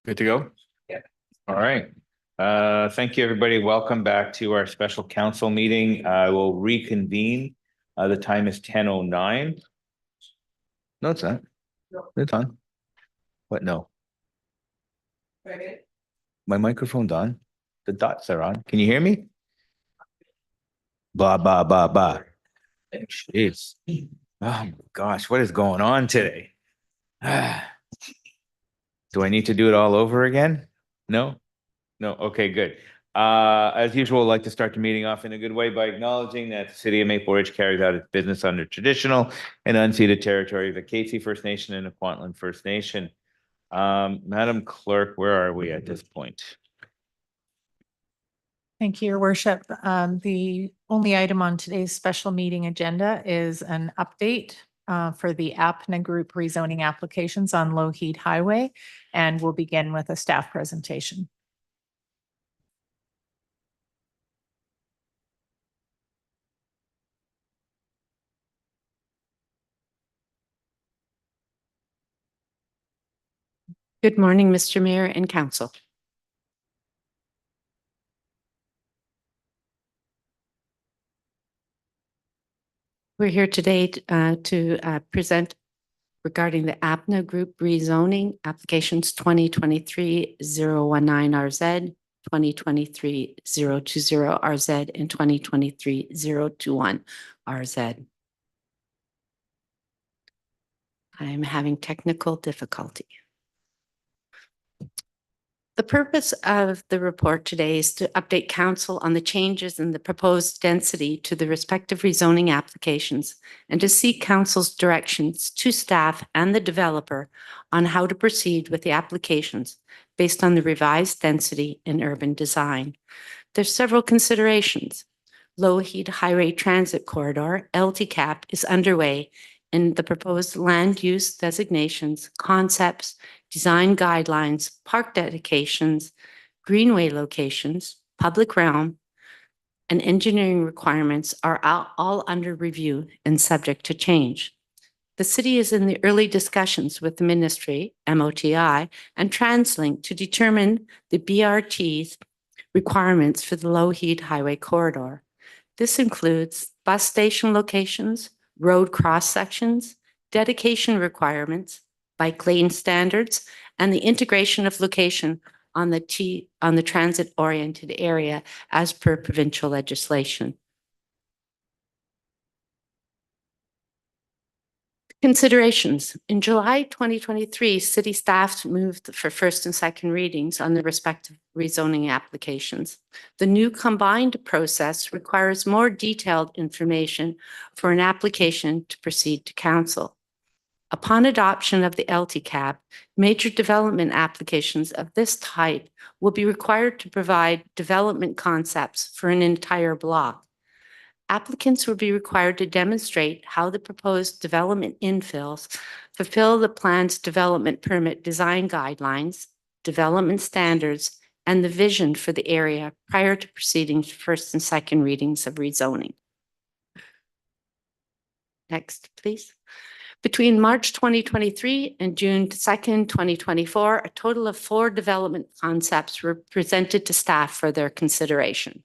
Good to go? Yeah. All right. Thank you, everybody. Welcome back to our special council meeting. I will reconvene. The time is 10:09. No, it's not. It's on. What? No. My microphone's on. The dots are on. Can you hear me? Blah, blah, blah, blah. Jeez. Oh my gosh, what is going on today? Do I need to do it all over again? No? No, okay, good. As usual, I'd like to start the meeting off in a good way by acknowledging that the city of Maple Ridge carries out its business under traditional and unceded territory of the Casey First Nation and the Kwantlen First Nation. Madam Clerk, where are we at this point? Thank you, Your Worship. The only item on today's special meeting agenda is an update for the APNA Group rezoning applications on Lougheed Highway, and we'll begin with a staff presentation. Good morning, Mr. Mayor and Council. We're here today to present regarding the APNA Group rezoning applications 2023-019RZ, 2023-020RZ, and 2023-021RZ. I'm having technical difficulty. The purpose of the report today is to update Council on the changes in the proposed density to the respective rezoning applications and to seek Council's directions to staff and the developer on how to proceed with the applications based on the revised density and urban design. There's several considerations. Lougheed Highway Transit Corridor, LTCAP, is underway, and the proposed land use designations, concepts, design guidelines, park dedications, greenway locations, public realm, and engineering requirements are all under review and subject to change. The city is in the early discussions with the ministry, MOTI, and TransLink to determine the BRT's requirements for the Lougheed Highway Corridor. This includes bus station locations, road cross sections, dedication requirements, bike lane standards, and the integration of location on the transit-oriented area as per provincial legislation. Considerations. In July 2023, city staff moved for first and second readings on the respective rezoning applications. The new combined process requires more detailed information for an application to proceed to council. Upon adoption of the LTCAP, major development applications of this type will be required to provide development concepts for an entire block. Applicants will be required to demonstrate how the proposed development infills fulfill the plan's development permit design guidelines, development standards, and the vision for the area prior to proceeding to first and second readings of rezoning. Next, please. Between March 2023 and June 2nd, 2024, a total of 4 development concepts were presented to staff for their consideration.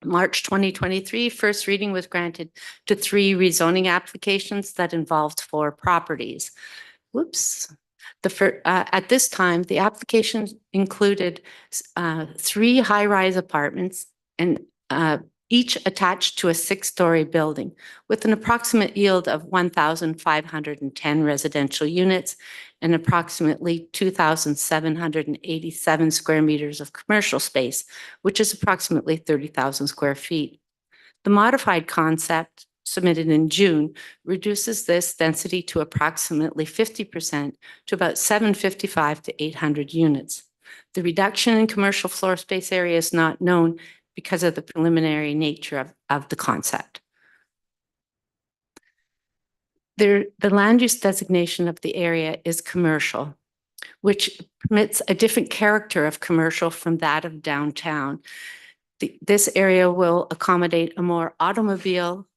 March 2023, first reading was granted to 3 rezoning applications that involved 4 properties. Whoops. At this time, the application included 3 high-rise apartments and each attached to a 6-story building with an approximate yield of 1,510 residential units and approximately 2,787 square meters of commercial space, which is approximately 30,000 square feet. The modified concept submitted in June reduces this density to approximately 50% to about 755 to 800 units. The reduction in commercial floor space area is not known because of the preliminary nature of the concept. The land use designation of the area is commercial, which permits a different character of commercial from that of downtown. This area will accommodate a more automobile,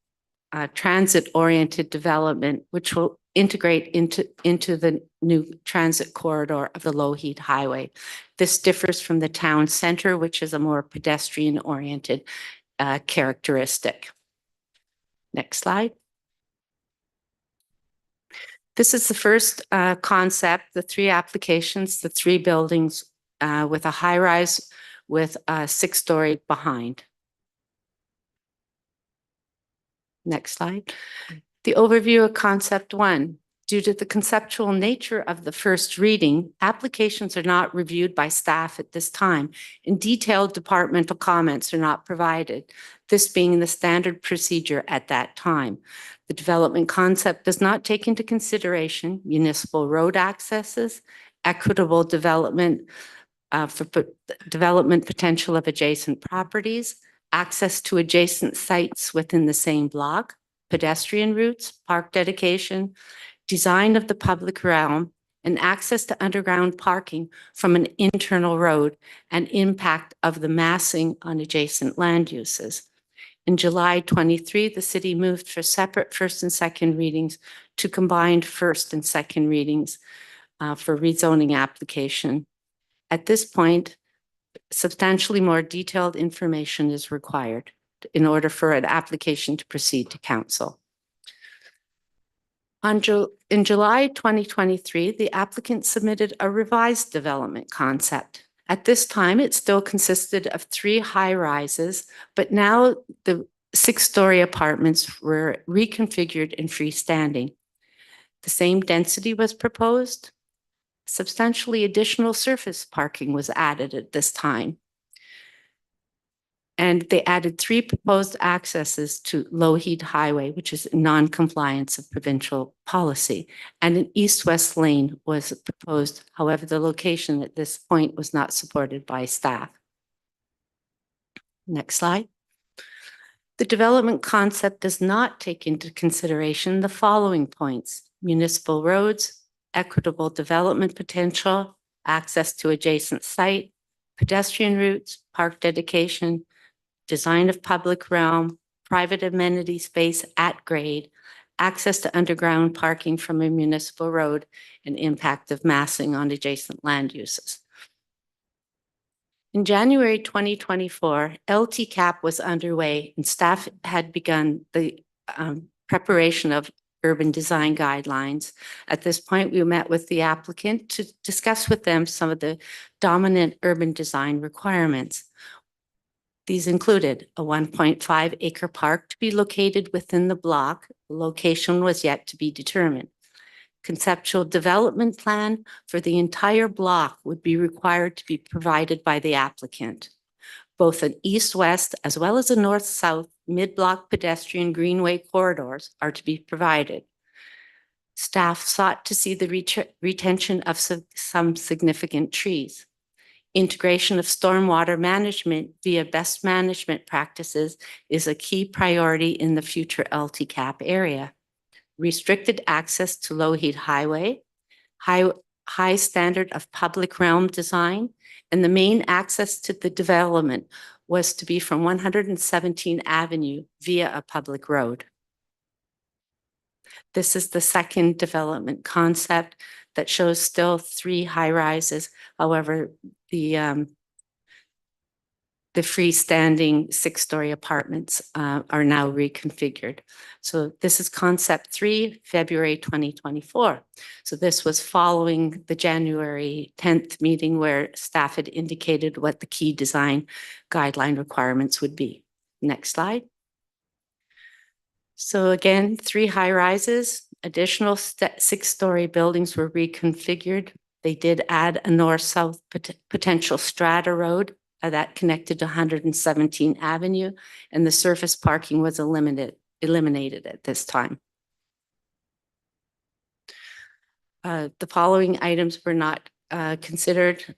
transit-oriented development, which will integrate into the new transit corridor of the Lougheed Highway. This differs from the town center, which is a more pedestrian-oriented characteristic. Next slide. This is the first concept, the three applications, the three buildings with a high-rise with a 6-story behind. Next slide. The overview of concept 1. Due to the conceptual nature of the first reading, applications are not reviewed by staff at this time, and detailed departmental comments are not provided, this being the standard procedure at that time. The development concept does not take into consideration municipal road accesses, equitable development for development potential of adjacent properties, access to adjacent sites within the same block, pedestrian routes, park dedication, design of the public realm, and access to underground parking from an internal road, and impact of the massing on adjacent land uses. In July 23, the city moved for separate first and second readings to combined first and second readings for rezoning application. At this point, substantially more detailed information is required in order for an application to proceed to council. In July 2023, the applicant submitted a revised development concept. At this time, it still consisted of 3 high-rises, but now the 6-story apartments were reconfigured and freestanding. The same density was proposed. Substantially additional surface parking was added at this time. And they added 3 proposed accesses to Lougheed Highway, which is in non-compliance of provincial policy. And an east-west lane was proposed. However, the location at this point was not supported by staff. Next slide. The development concept does not take into consideration the following points: municipal roads, equitable development potential, access to adjacent site, pedestrian routes, park dedication, design of public realm, private amenity space at grade, access to underground parking from a municipal road, and impact of massing on adjacent land uses. In January 2024, LTCAP was underway and staff had begun the preparation of urban design guidelines. At this point, we met with the applicant to discuss with them some of the dominant urban design requirements. These included a 1.5 acre park to be located within the block. The location was yet to be determined. Conceptual development plan for the entire block would be required to be provided by the applicant. Both an east-west as well as a north-south mid-block pedestrian greenway corridors are to be provided. Staff sought to see the retention of some significant trees. Integration of stormwater management via best management practices is a key priority in the future LTCAP area. Restricted access to Lougheed Highway, high standard of public realm design, and the main access to the development was to be from 117 Avenue via a public road. This is the second development concept that shows still 3 high-rises. However, the freestanding 6-story apartments are now reconfigured. So this is concept 3, February 2024. So this was following the January 10th meeting where staff had indicated what the key design guideline requirements would be. Next slide. So again, 3 high-rises, additional 6-story buildings were reconfigured. They did add a north-south potential strata road that connected to 117 Avenue, and the surface parking was eliminated at this time. The following items were not considered.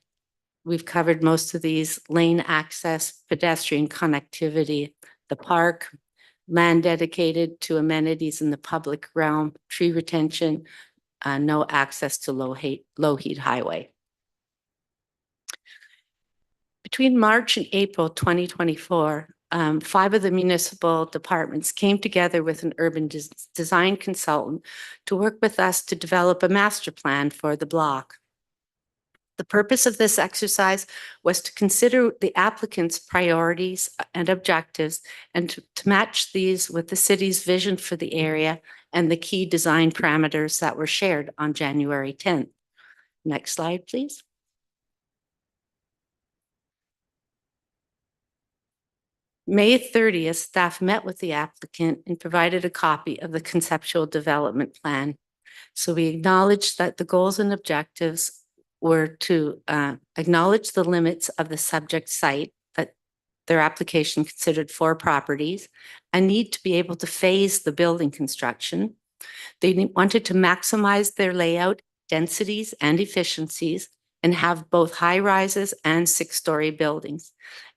We've covered most of these: lane access, pedestrian connectivity, the park, land dedicated to amenities in the public realm, tree retention, no access to Lougheed Highway. Between March and April 2024, 5 of the municipal departments came together with an urban design consultant to work with us to develop a master plan for the block. The purpose of this exercise was to consider the applicant's priorities and objectives and to match these with the city's vision for the area and the key design parameters that were shared on January 10th. Next slide, please. May 30th, staff met with the applicant and provided a copy of the conceptual development plan. So we acknowledged that the goals and objectives were to acknowledge the limits of the subject site, that their application considered 4 properties, a need to be able to phase the building construction. They wanted to maximize their layout, densities, and efficiencies, and have both high rises and 6-story buildings.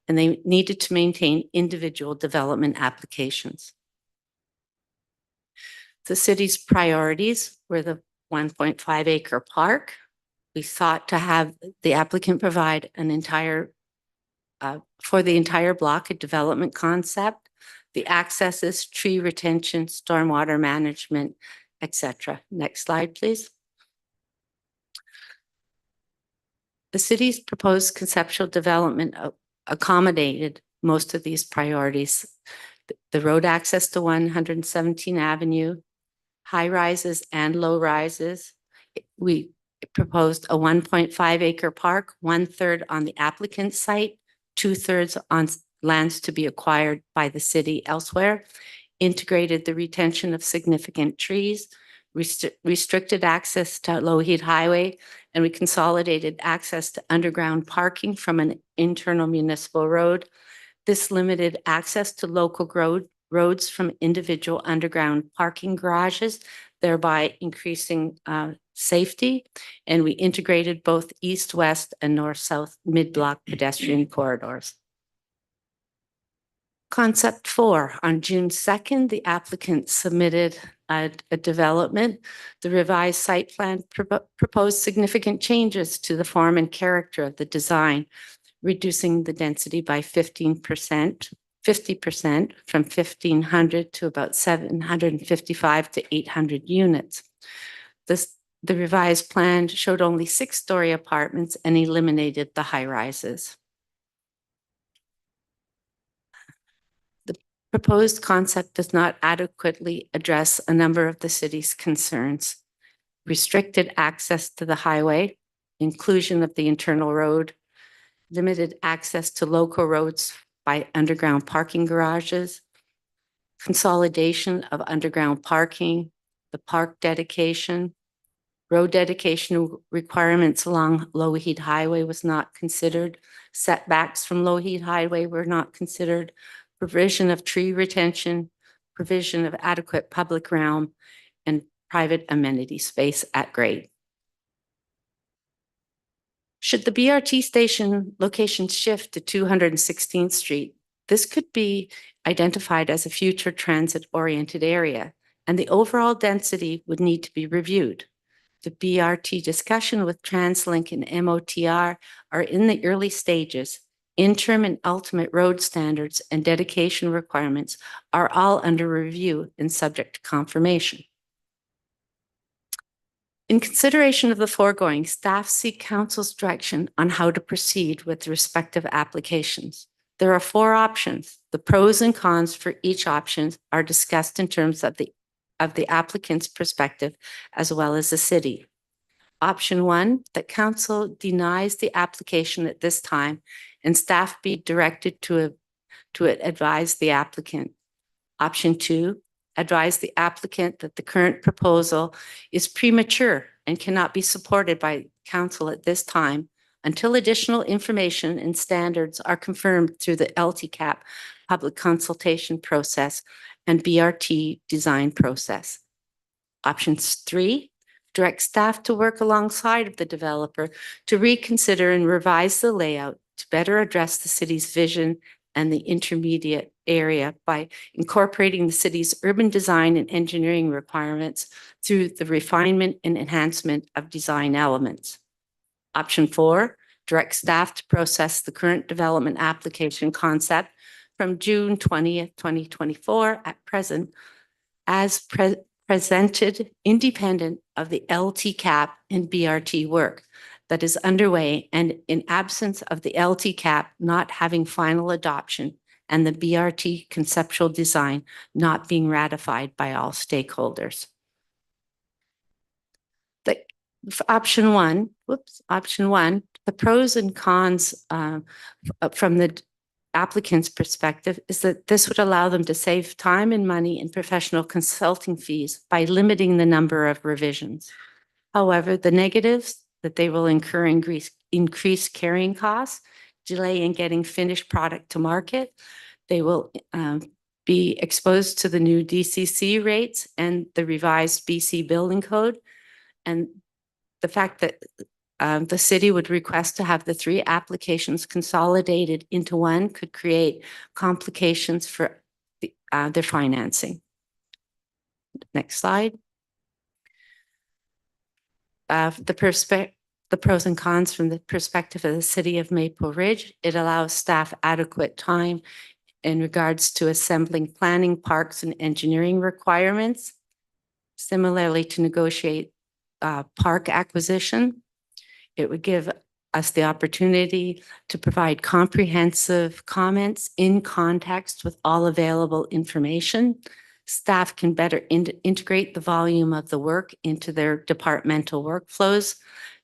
And they needed to maintain individual development applications. The city's priorities were the 1.5 acre park. We sought to have the applicant provide an entire, for the entire block, a development concept, the accesses, tree retention, stormwater management, etc. Next slide, please. The city's proposed conceptual development accommodated most of these priorities. The road access to 117 Avenue, high rises and low rises. We proposed a 1.5 acre park, 1/3 on the applicant's site, 2/3 on lands to be acquired by the city elsewhere, integrated the retention of significant trees, restricted access to Lougheed Highway, and we consolidated access to underground parking from an internal municipal road. This limited access to local roads from individual underground parking garages, thereby increasing safety. And we integrated both east-west and north-south mid-block pedestrian corridors. Concept 4, on June 2nd, the applicant submitted a development. The revised site plan proposed significant changes to the form and character of the design, reducing the density by 50% from 1,500 to about 755 to 800 units. The revised plan showed only 6-story apartments and eliminated the high rises. The proposed concept does not adequately address a number of the city's concerns. Restricted access to the highway, inclusion of the internal road, limited access to local roads by underground parking garages, consolidation of underground parking, the park dedication, road dedication requirements along Lougheed Highway was not considered, setbacks from Lougheed Highway were not considered, provision of tree retention, provision of adequate public realm, and private amenity space at grade. Should the BRT station location shift to 216th Street, this could be identified as a future transit-oriented area, and the overall density would need to be reviewed. The BRT discussion with TransLink and MOTR are in the early stages. Interim and ultimate road standards and dedication requirements are all under review and subject to confirmation. In consideration of the foregoing, staff seek council's direction on how to proceed with the respective applications. There are 4 options. The pros and cons for each option are discussed in terms of the applicant's perspective as well as the city. Option 1, that council denies the application at this time and staff be directed to advise the applicant. Option 2, advise the applicant that the current proposal is premature and cannot be supported by council at this time until additional information and standards are confirmed through the LTCAP public consultation process and BRT design process. Options 3, direct staff to work alongside of the developer to reconsider and revise the layout to better address the city's vision and the intermediate area by incorporating the city's urban design and engineering requirements through the refinement and enhancement of design elements. Option 4, direct staff to process the current development application concept, from June 20th, 2024 at present as presented independent of the LTCAP and BRT work that is underway and in absence of the LTCAP not having final adoption and the BRT conceptual design not being ratified by all stakeholders. Option one, the pros and cons from the applicant's perspective is that this would allow them to save time and money in professional consulting fees by limiting the number of revisions. However, the negatives that they will incur increased carrying costs, delay in getting finished product to market. They will be exposed to the new DCC rates and the revised BC building code. And the fact that the city would request to have the 3 applications consolidated into one could create complications for their financing. Next slide. The pros and cons from the perspective of the city of Maple Ridge, it allows staff adequate time in regards to assembling planning, parks, and engineering requirements. Similarly, to negotiate park acquisition, it would give us the opportunity to provide comprehensive comments in context with all available information. Staff can better integrate the volume of the work into their departmental workflows.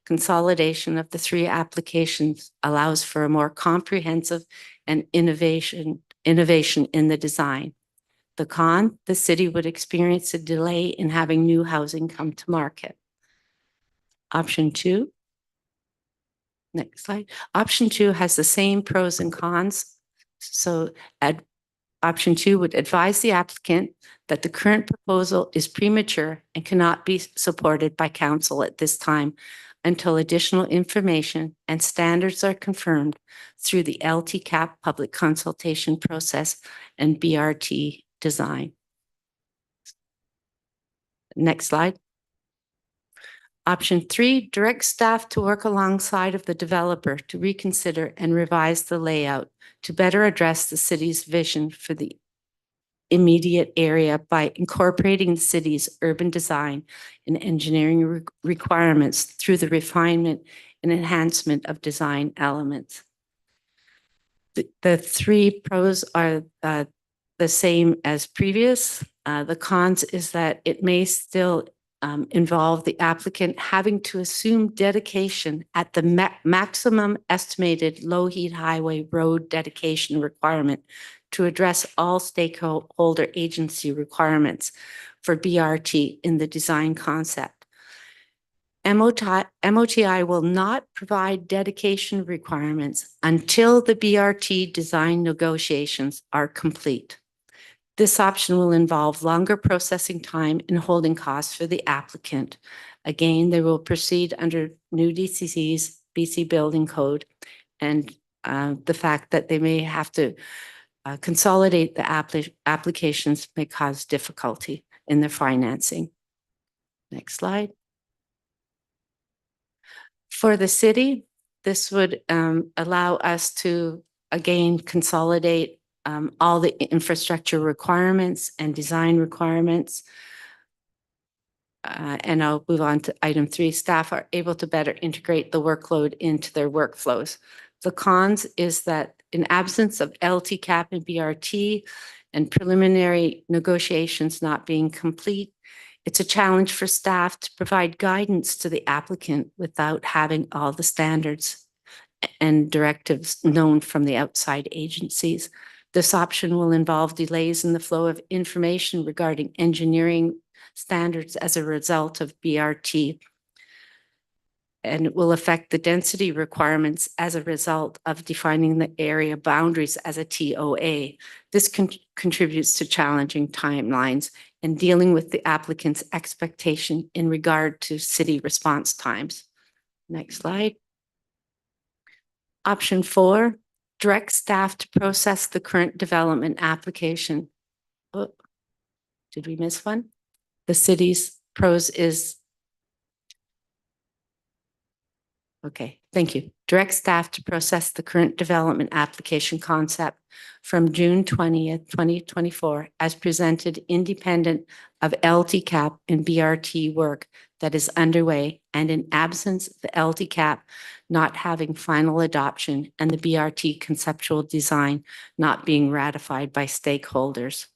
Consolidation of the 3 applications allows for a more comprehensive and innovation in the design. The con, the city would experience a delay in having new housing come to market. Option 2. Next slide. Option 2 has the same pros and cons. So option 2 would advise the applicant that the current proposal is premature and cannot be supported by council at this time until additional information and standards are confirmed through the LTCAP public consultation process and BRT design. Next slide. Option 3, direct staff to work alongside of the developer to reconsider and revise the layout to better address the city's vision for the immediate area by incorporating the city's urban design and engineering requirements through the refinement and enhancement of design elements. The 3 pros are the same as previous. The cons is that it may still involve the applicant having to assume dedication at the maximum estimated Lougheed Highway road dedication requirement to address all stakeholder agency requirements for BRT in the design concept. MOTI will not provide dedication requirements until the BRT design negotiations are complete. This option will involve longer processing time and holding costs for the applicant. Again, they will proceed under new DCC's BC Building Code, and the fact that they may have to consolidate the applications may cause difficulty in their financing. Next slide. For the city, this would allow us to, again, consolidate all the infrastructure requirements and design requirements. And I'll move on to item 3. Staff are able to better integrate the workload into their workflows. The cons is that in absence of LTCAP and BRT and preliminary negotiations not being complete, it's a challenge for staff to provide guidance to the applicant without having all the standards and directives known from the outside agencies. This option will involve delays in the flow of information regarding engineering standards as a result of BRT, and it will affect the density requirements as a result of defining the area boundaries as a TOA. This contributes to challenging timelines and dealing with the applicant's expectation in regard to city response times. Next slide. Option 4, direct staff to process the current development application. Oh, did we miss one? The city's pros is, Okay, thank you. Direct staff to process the current development application concept from June 20th, 2024, as presented independent of LTCAP and BRT work that is underway, and in absence of the LTCAP not having final adoption and the BRT conceptual design not being ratified by stakeholders.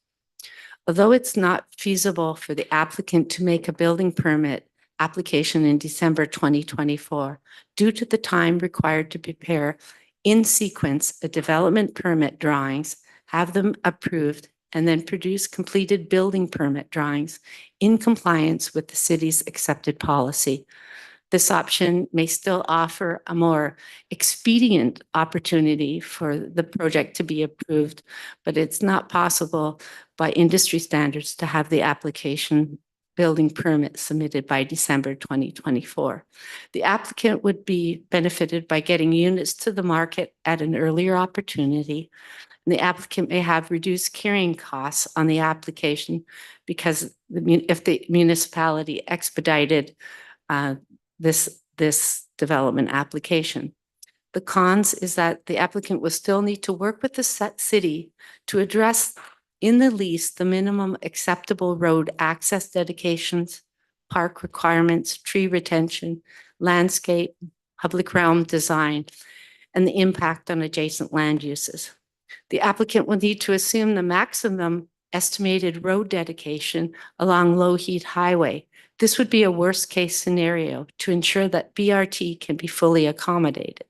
Although it's not feasible for the applicant to make a building permit application in December 2024, due to the time required to prepare in sequence a development permit drawings, have them approved, and then produce completed building permit drawings in compliance with the city's accepted policy. This option may still offer a more expedient opportunity for the project to be approved, but it's not possible by industry standards to have the application building permit submitted by December 2024. The applicant would be benefited by getting units to the market at an earlier opportunity. And the applicant may have reduced carrying costs on the application because if the municipality expedited this development application. The cons is that the applicant will still need to work with the city to address in the lease the minimum acceptable road access dedications, park requirements, tree retention, landscape, public realm design, and the impact on adjacent land uses. The applicant will need to assume the maximum estimated road dedication along Lougheed Highway. This would be a worst-case scenario to ensure that BRT can be fully accommodated.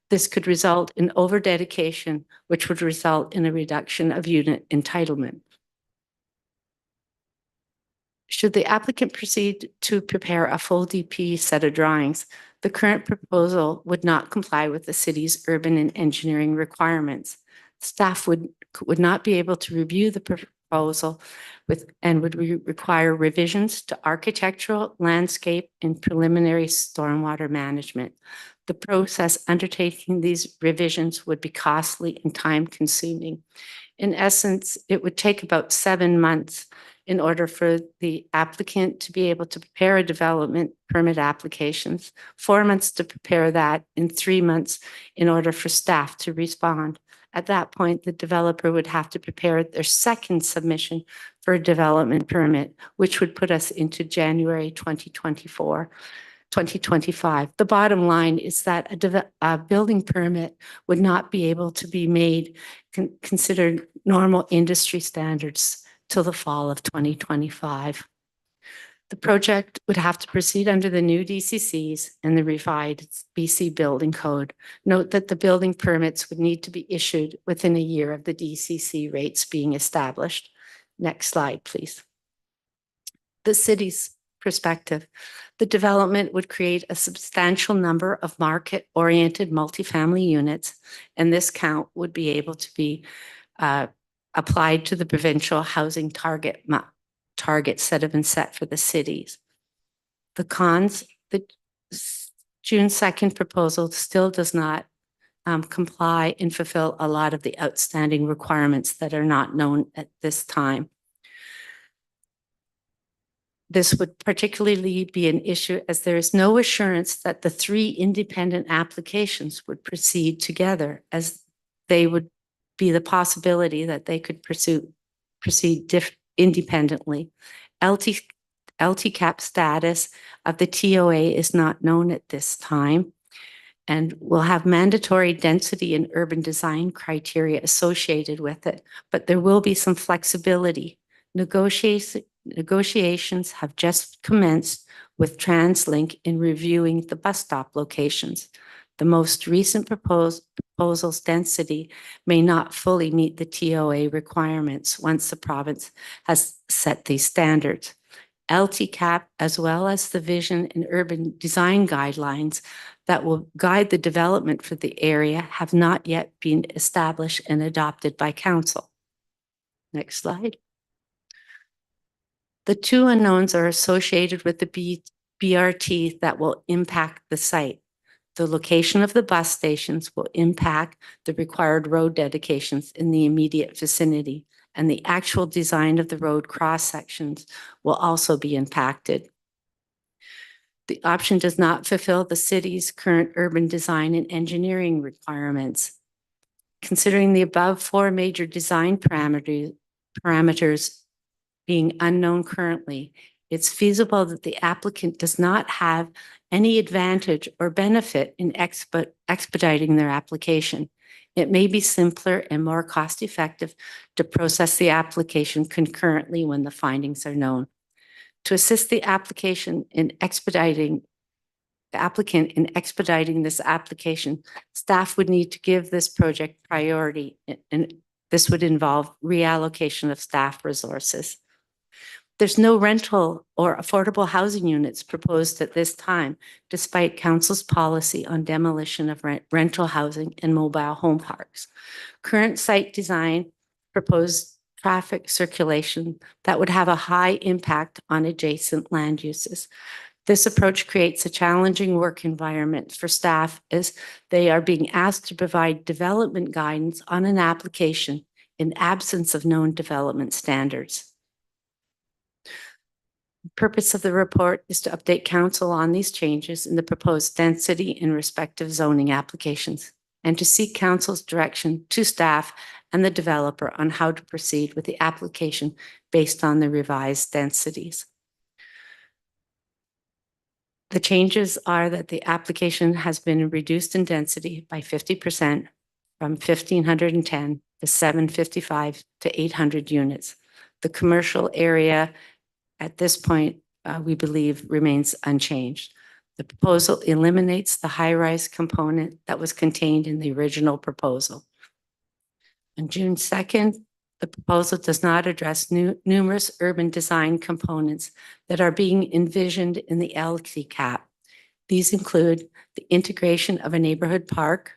This could result in over-dedication, which would result in a reduction of unit entitlement. Should the applicant proceed to prepare a full DP set of drawings, the current proposal would not comply with the city's urban and engineering requirements. Staff would not be able to review the proposal and would require revisions to architectural, landscape, and preliminary stormwater management. The process undertaking these revisions would be costly and time-consuming. In essence, it would take about 7 months in order for the applicant to be able to prepare a development permit applications, 4 months to prepare that, and 3 months in order for staff to respond. At that point, the developer would have to prepare their second submission for a development permit, which would put us into January 2025. The bottom line is that a building permit would not be able to be made considered normal industry standards till the fall of 2025. The project would have to proceed under the new DCCs and the revised BC Building Code. Note that the building permits would need to be issued within a year of the DCC rates being established. Next slide, please. The city's perspective. The development would create a substantial number of market-oriented multifamily units, and this count would be able to be applied to the provincial housing targets that have been set for the cities. The cons, the June 2nd proposal still does not comply and fulfill a lot of the outstanding requirements that are not known at this time. This would particularly be an issue as there is no assurance that the 3 independent applications would proceed together, as they would be the possibility that they could proceed independently. LTCAP status of the TOA is not known at this time, and will have mandatory density and urban design criteria associated with it, but there will be some flexibility. Negotiations have just commenced with TransLink in reviewing the bus stop locations. The most recent proposal's density may not fully meet the TOA requirements once the province has set these standards. LTCAP, as well as the vision and urban design guidelines that will guide the development for the area, have not yet been established and adopted by council. Next slide. The 2 unknowns are associated with the BRT that will impact the site. The location of the bus stations will impact the required road dedications in the immediate vicinity, and the actual design of the road cross sections will also be impacted. The option does not fulfill the city's current urban design and engineering requirements. Considering the above four major design parameters being unknown currently, it's feasible that the applicant does not have any advantage or benefit in expediting their application. It may be simpler and more cost-effective to process the application concurrently when the findings are known. To assist the applicant in expediting this application, staff would need to give this project priority, and this would involve reallocation of staff resources. There's no rental or affordable housing units proposed at this time, despite council's policy on demolition of rental housing and mobile home parks. Current site design proposed traffic circulation that would have a high impact on adjacent land uses. This approach creates a challenging work environment for staff as they are being asked to provide development guidance on an application in absence of known development standards. The purpose of the report is to update council on these changes in the proposed density in respective zoning applications and to seek council's direction to staff and the developer on how to proceed with the application based on the revised densities. The changes are that the application has been reduced in density by 50% from 1,510 to 755 to 800 units. The commercial area at this point, we believe, remains unchanged. The proposal eliminates the high-rise component that was contained in the original proposal. On June 2nd, the proposal does not address numerous urban design components that are being envisioned in the LTCAP. These include the integration of a neighborhood park,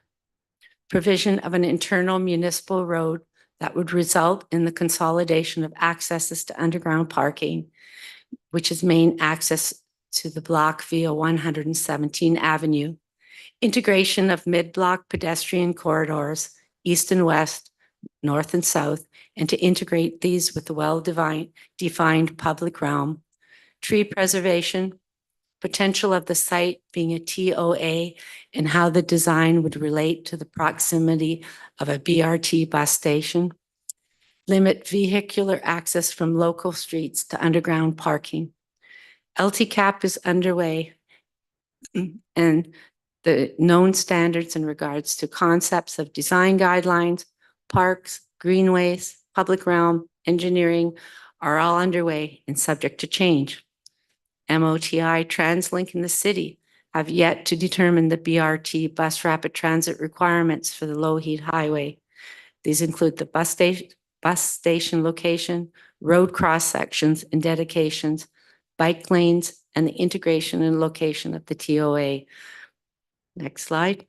provision of an internal municipal road that would result in the consolidation of accesses to underground parking, which is main access to the block via 117 Avenue, integration of mid-block pedestrian corridors, east and west, north and south, and to integrate these with the well-defined public realm, tree preservation, potential of the site being a TOA, and how the design would relate to the proximity of a BRT bus station, limit vehicular access from local streets to underground parking. LTCAP is underway, and the known standards in regards to concepts of design guidelines, parks, greenways, public realm, engineering are all underway and subject to change. MOTI, TransLink, and the city have yet to determine the BRT bus rapid transit requirements for the Lougheed Highway. These include the bus station location, road cross sections and dedications, bike lanes, and the integration and location of the TOA. Next slide.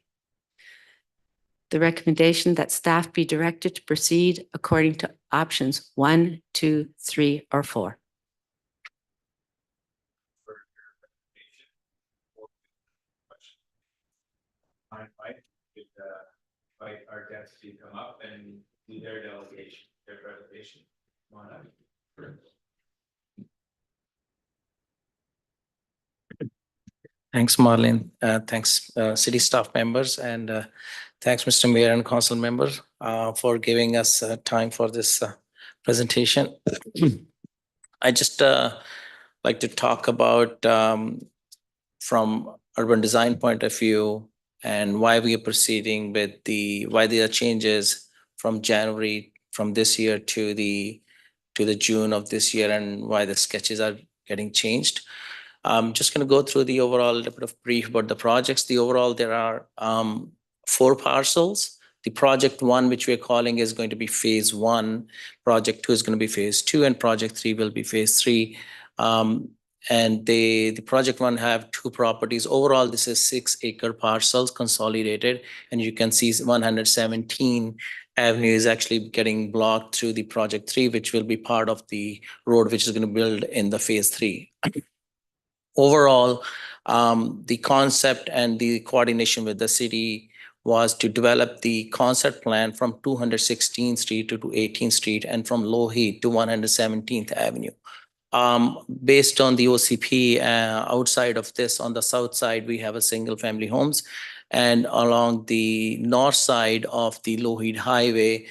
The recommendation that staff be directed to proceed according to options 1, 2, 3, or 4. Mike, could invite our guests to come up and do their delegation, their presentation. Come on up. Thanks, Marlene. Thanks, city staff members, and thanks, Mr. Mayor and council members, for giving us time for this presentation. I just like to talk about from urban design point of view and why we are proceeding with why there are changes from January from this year to the June of this year, and why the sketches are getting changed. I'm just going to go through the overall little bit of brief about the projects. The overall, there are 4 parcels. The project 1, which we're calling, is going to be phase 1. Project 2 is going to be phase 2, and project 3 will be phase 3. And the project 1 have 2 properties. Overall, this is 6-acre parcels consolidated, and you can see 117 Avenue is actually getting blocked through the project 3, which will be part of the road which is going to build in the phase 3. Overall, the concept and the coordination with the city was to develop the concept plan from 216th Street to 18th Street and from Lougheed to 117th Avenue. Based on the OCP, outside of this, on the south side, we have a single-family homes. And along the north side of the Lougheed Highway,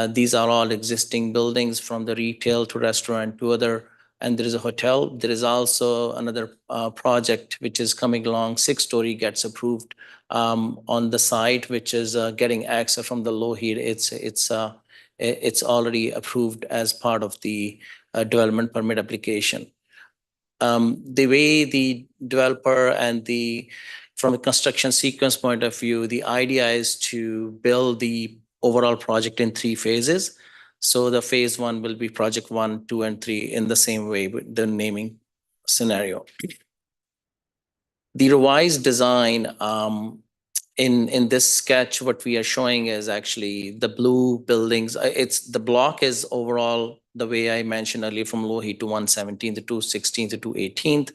these are all existing buildings from the retail to restaurant to other, and there is a hotel. There is also another project which is coming along, 6-story gets approved on the site, which is getting access from the Lougheed. It's already approved as part of the development permit application. The way the developer and from a construction sequence point of view, the idea is to build the overall project in 3 phases. So the phase 1 will be project 1, 2, and 3 in the same way with the naming scenario. The revised design, in this sketch, what we are showing is actually the blue buildings. The block is overall, the way I mentioned earlier, from Lougheed to 117th to 216th to 218th.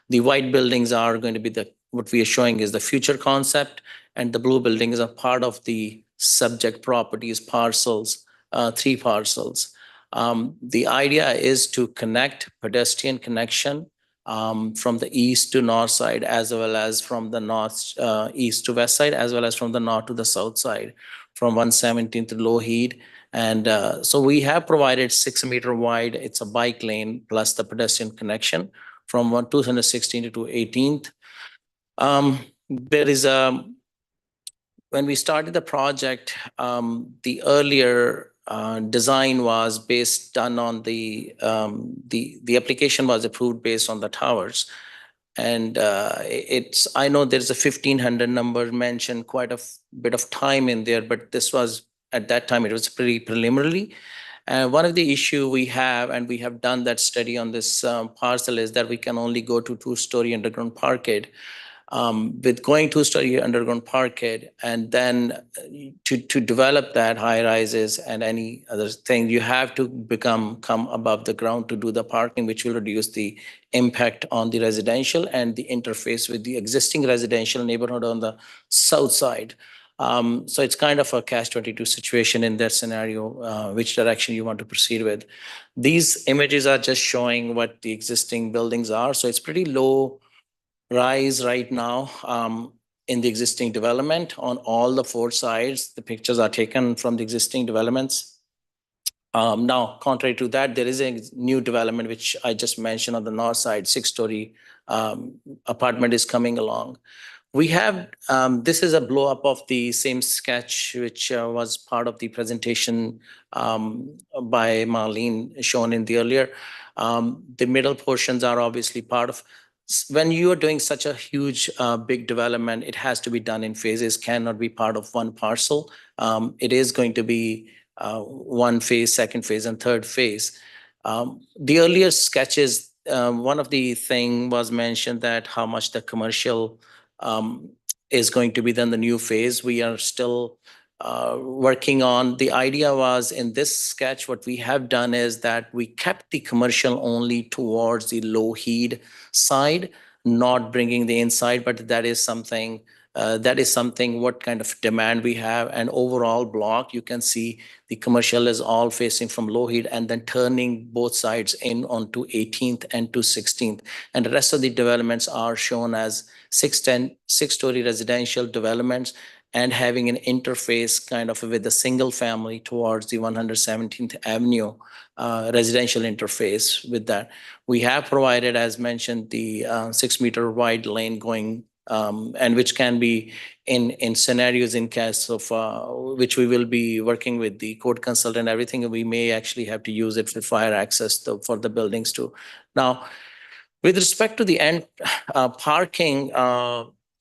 The white buildings are going to be what we are showing is the future concept, and the blue buildings are part of the subject properties parcels, 3 parcels. The idea is to connect pedestrian connection from the east to north side, as well as from the north east to west side, as well as from the north to the south side, from 117th to Lougheed. And so we have provided 6-meter wide. It's a bike lane plus the pedestrian connection from 216th to 218th. There is when we started the project, the earlier design was done on the application was approved based on the towers. And I know there's a 1,500 number mentioned, quite a bit of time in there, but this was, at that time, it was pretty preliminary. And one of the issue we have, and we have done that study on this parcel, is that we can only go to 2-story underground parkade. With going 2-story underground parkade, and then to develop that high rises and any other thing, you have to come above the ground to do the parking, which will reduce the impact on the residential and the interface with the existing residential neighborhood on the south side. So it's kind of a catch-22 situation in that scenario, which direction you want to proceed with. These images are just showing what the existing buildings are. So it's pretty low rise right now in the existing development on all the 4 sides. The pictures are taken from the existing developments. Now, contrary to that, there is a new development, which I just mentioned on the north side, 6-story apartment is coming along. We have, this is a blow up of the same sketch, which was part of the presentation by Marlene shown in the earlier. The middle portions are obviously part of, when you are doing such a huge, big development, it has to be done in phases, cannot be part of one parcel. It is going to be 1 phase, 2nd phase, and 3rd phase. The earlier sketches, one of the thing was mentioned that how much the commercial is going to be then the new phase. We are still working on. The idea was in this sketch, what we have done is that we kept the commercial only towards the Lougheed side, not bringing the inside, but that is something what kind of demand we have. And overall block, you can see the commercial is all facing from Lougheed and then turning both sides in onto 18th and to 16th. And the rest of the developments are shown as 6-story residential developments and having an interface kind of with a single family towards the 117th Avenue residential interface with that. We have provided, as mentioned, the 6-meter wide lane going and which can be in scenarios in case of which we will be working with the code consultant, everything. We may actually have to use it for fire access for the buildings too. Now, with respect to the parking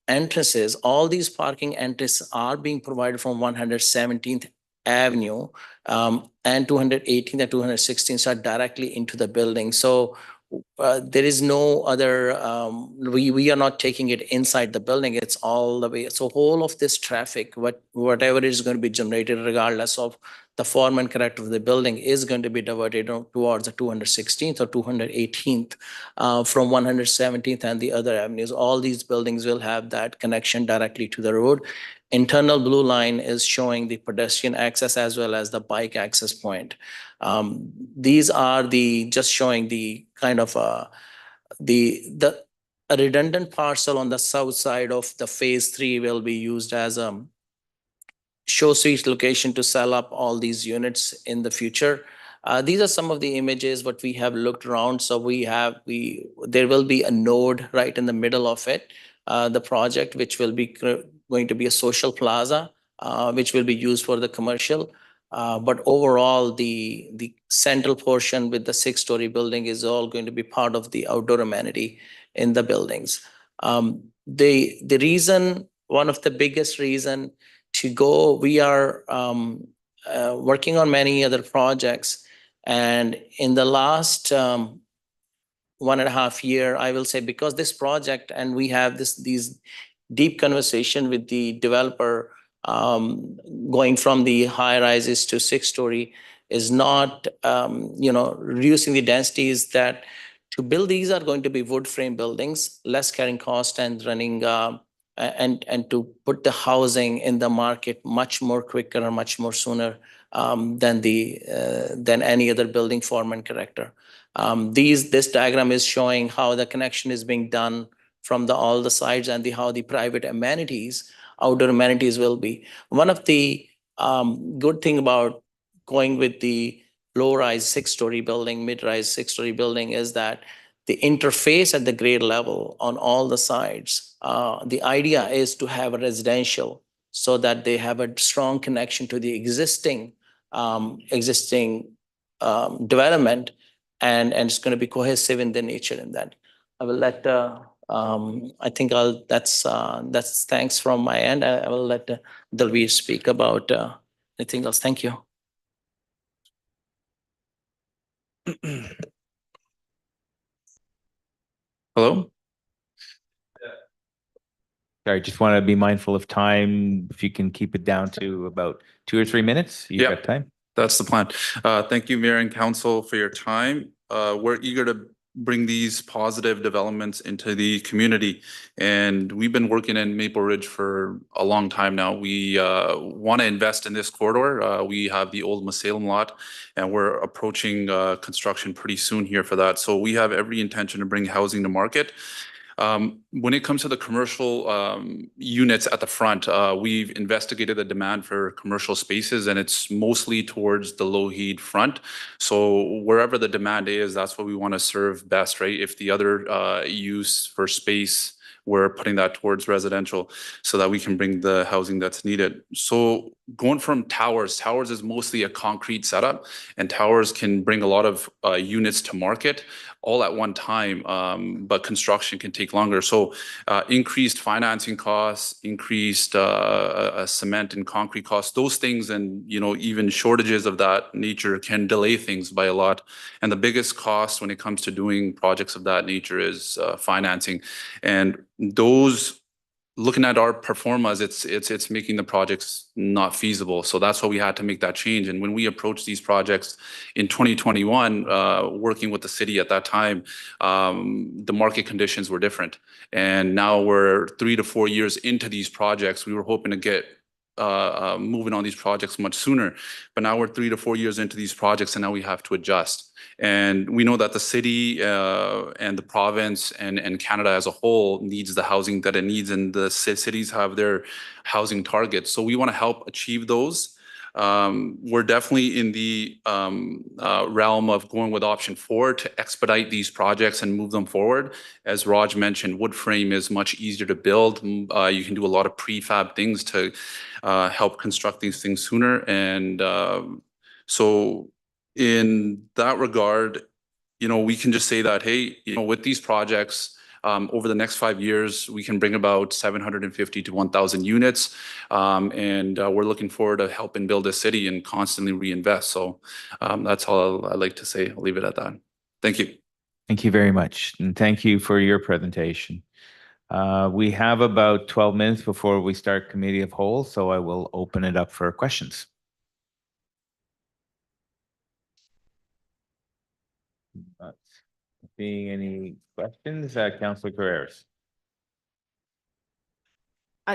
entrances, all these parking entrances are being provided from 117th Avenue and 218th and 216th are directly into the building. So there is no other, we are not taking it inside the building, it's all the way. So whole of this traffic, whatever is going to be generated, regardless of the form and character of the building, is going to be diverted towards the 216th or 218th from 117th and the other avenues. All these buildings will have that connection directly to the road. Internal blue line is showing the pedestrian access as well as the bike access point. These are just showing the kind of a redundant parcel on the south side of the phase 3 will be used as a show suite location to sell up all these units in the future. These are some of the images what we have looked around. So there will be a node right in the middle of it, the project, which will be going to be a social plaza, which will be used for the commercial. But overall, the central portion with the 6-story building is all going to be part of the outdoor amenity in the buildings. The reason, one of the biggest reason to go, we are working on many other projects. And in the last 1.5 year, I will say, because this project, and we have these deep conversation with the developer, going from the high rises to 6-story is not, reducing the densities that to build these are going to be wood frame buildings, less carrying cost and running, and to put the housing in the market much more quicker and much more sooner than any other building form and character. This diagram is showing how the connection is being done from all the sides and how the private amenities, outdoor amenities will be. One of the good thing about going with the low-rise 6-story building, mid-rise 6-story building is that the interface at the grade level on all the sides, the idea is to have a residential so that they have a strong connection to the existing development, and it's going to be cohesive in the nature in that. I will let, I think that's thanks from my end. I will let Dalveer speak about anything else. Thank you. Hello? Sorry, just want to be mindful of time. If you can keep it down to about 2 or 3 minutes, you've Yeah. got time. That's the plan. Thank you, Mayor and Council, for your time. We're eager to bring these positive developments into the community. And we've been working in Maple Ridge for a long time now. We want to invest in this corridor. We have the old Salem lot, and we're approaching construction pretty soon here for that. So we have every intention to bring housing to market. When it comes to the commercial units at the front, we've investigated the demand for commercial spaces, and it's mostly towards the Lougheed front. So wherever the demand is, that's what we want to serve best, right? If the other use for space, we're putting that towards residential so that we can bring the housing that's needed. So going from towers is mostly a concrete setup, and towers can bring a lot of units to market all at one time, but construction can take longer. So increased financing costs, increased cement and concrete costs, those things, and even shortages of that nature can delay things by a lot. And the biggest cost when it comes to doing projects of that nature is financing. And those, looking at our performance, it's making the projects not feasible. So that's why we had to make that change. And when we approached these projects in 2021, working with the city at that time, the market conditions were different. And now we're 3 to 4 years into these projects. We were hoping to get moving on these projects much sooner, but now we're 3 to 4 years into these projects, and now we have to adjust. And we know that the city and the province and Canada as a whole needs the housing that it needs, and the cities have their housing targets. So we want to help achieve those. We're definitely in the realm of going with option 4 to expedite these projects and move them forward. As Raj mentioned, wood frame is much easier to build. You can do a lot of prefab things to help construct these things sooner. And so in that regard, we can just say that, hey, with these projects, over the next 5 years, we can bring about 750 to 1,000 units. And we're looking forward to helping build a city and constantly reinvest. So that's all I'd like to say. I'll leave it at that. Thank you. Thank you very much. And thank you for your presentation. We have about 12 minutes before we start Committee of Whole, so I will open it up for questions. Not seeing any questions, Councillor Carreras.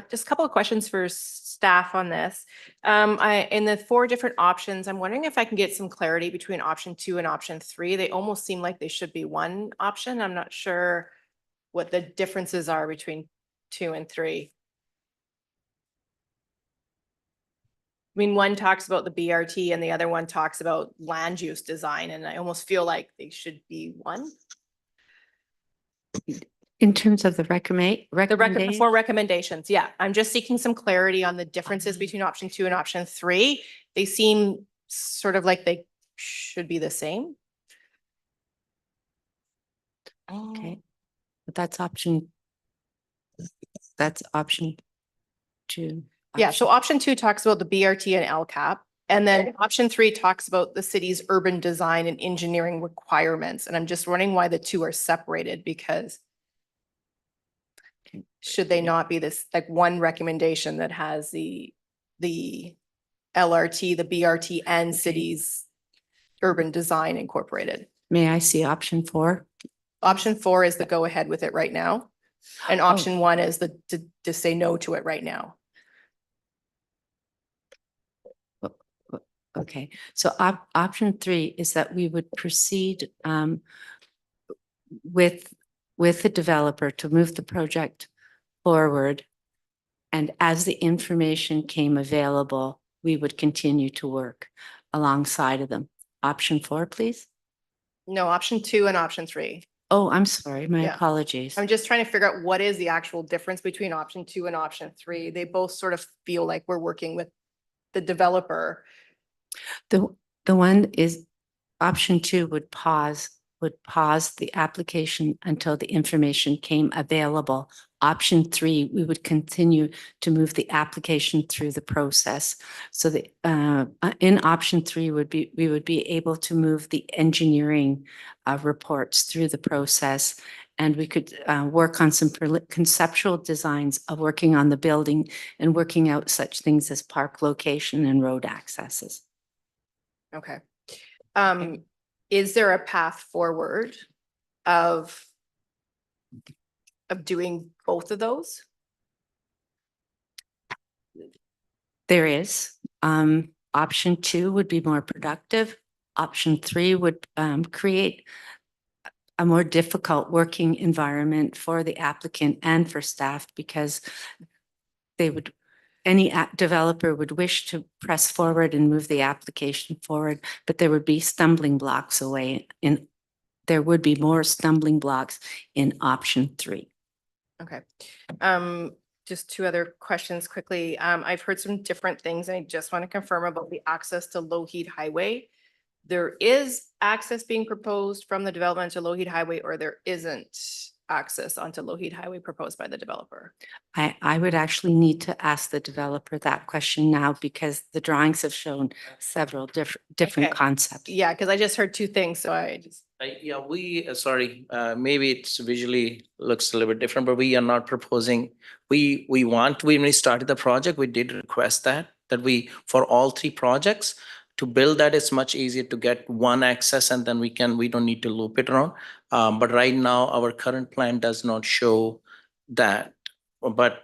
Just a couple of questions for staff on this. In the 4 different options, I'm wondering if I can get some clarity between option 2 and option 3. They almost seem like they should be one option. I'm not sure what the differences are between 2 and 3. I mean, one talks about the BRT and the other one talks about land use design, and I almost feel like they should be one. In terms of the The 4 recommendations, yeah. I'm just seeking some clarity on the differences between option 2 and option 3. They seem sort of like they should be the same. Okay, but that's option 2. Yeah, so option 2 talks about the BRT and LCAP. And then option 3 talks about the city's urban design and engineering requirements. And I'm just wondering why the 2 are separated, because should they not be this like one recommendation that has the LRT, the BRT and city's urban design incorporated? May I see option 4? Option 4 is the go ahead with it right now. And option 1 is the to say no to it right now. Okay, so option 3 is that we would proceed with the developer to move the project forward. And as the information came available, we would continue to work alongside of them. Option 4, please. No, option 2 and option 3. Oh, I'm sorry, my Yeah. apologies. I'm just trying to figure out what is the actual difference between option 2 and option 3. They both sort of feel like we're working with the developer. The one is option 2 would pause the application until the information came available. Option 3, we would continue to move the application through the process. So the in option 3 we would be able to move the engineering reports through the process, and we could work on some conceptual designs of working on the building and working out such things as park location and road accesses. Okay. Is there a path forward of doing both of those? There is. Option 2 would be more productive. Option 3 would create a more difficult working environment for the applicant and for staff, because any developer would wish to press forward and move the application forward, but there would be stumbling blocks there would be more stumbling blocks in option 3. Okay. Just 2 other questions quickly. I've heard some different things, and I just want to confirm about the access to Lougheed Highway. There is access being proposed from the development to Lougheed Highway, or there isn't access onto Lougheed Highway proposed by the developer? I would actually need to ask the developer that question now, because the drawings have shown several different Okay. concepts. Yeah, because I just heard 2 things, so I just. Yeah, maybe it's visually looks a little bit different, but we are not proposing. We want, when we started the project, we did request that we, for all 3 projects, to build that, it's much easier to get one access, and then we don't need to loop it around. But right now, our current plan does not show that, but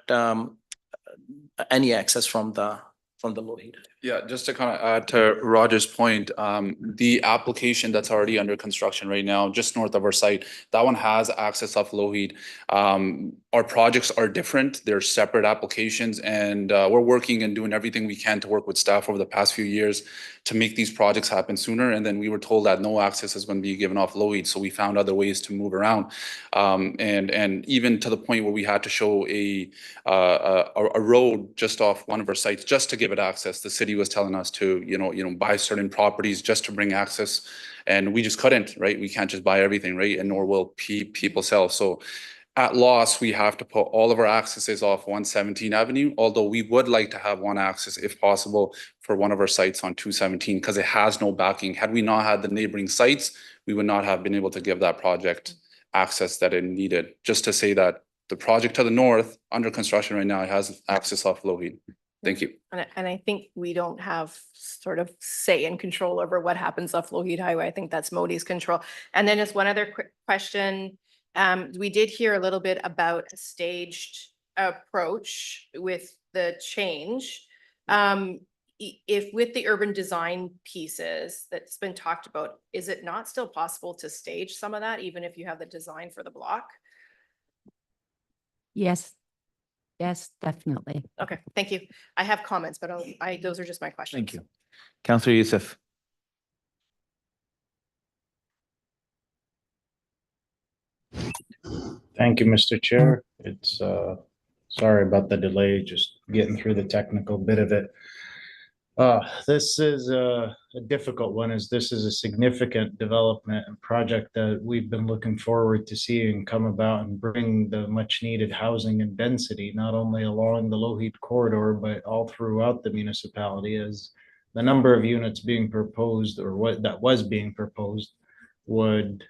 any access from the Lougheed. Yeah, just to kind of add to Roger's point, the application that's already under construction right now, just north of our site, that one has access off Lougheed. Our projects are different. They're separate applications, and we're working and doing everything we can to work with staff over the past few years to make these projects happen sooner. And then we were told that no access is going to be given off Lougheed, so we found other ways to move around. And even to the point where we had to show a road just off one of our sites just to give it access. The city was telling us to, buy certain properties just to bring access, and we just couldn't, right? We can't just buy everything, right? And nor will people sell. So at loss, we have to put all of our accesses off 117 Avenue, although we would like to have one access if possible for one of our sites on 217, because it has no backing. Had we not had the neighboring sites, we would not have been able to give that project access that it needed. Just to say that the project to the north under construction right now has access off Lougheed. Thank you. And I think we don't have sort of say and control over what happens off Lougheed Highway. I think that's Modi's control. And then just one other quick question. We did hear a little bit about a staged approach with the change. If with the urban design pieces that's been talked about, is it not still possible to stage some of that, even if you have the design for the block? Yes. Yes, definitely. Okay, thank you. I have comments, but those are just my questions. Thank you. Counselor Youssef. Thank you, Mr. Chair. It's, sorry about the delay, just getting through the technical bit of it. This is a difficult one, as this is a significant development and project that we've been looking forward to seeing come about and bring the much needed housing and density, not only along the Lougheed corridor, but all throughout the municipality, as the number of units being proposed, or what that was being proposed, would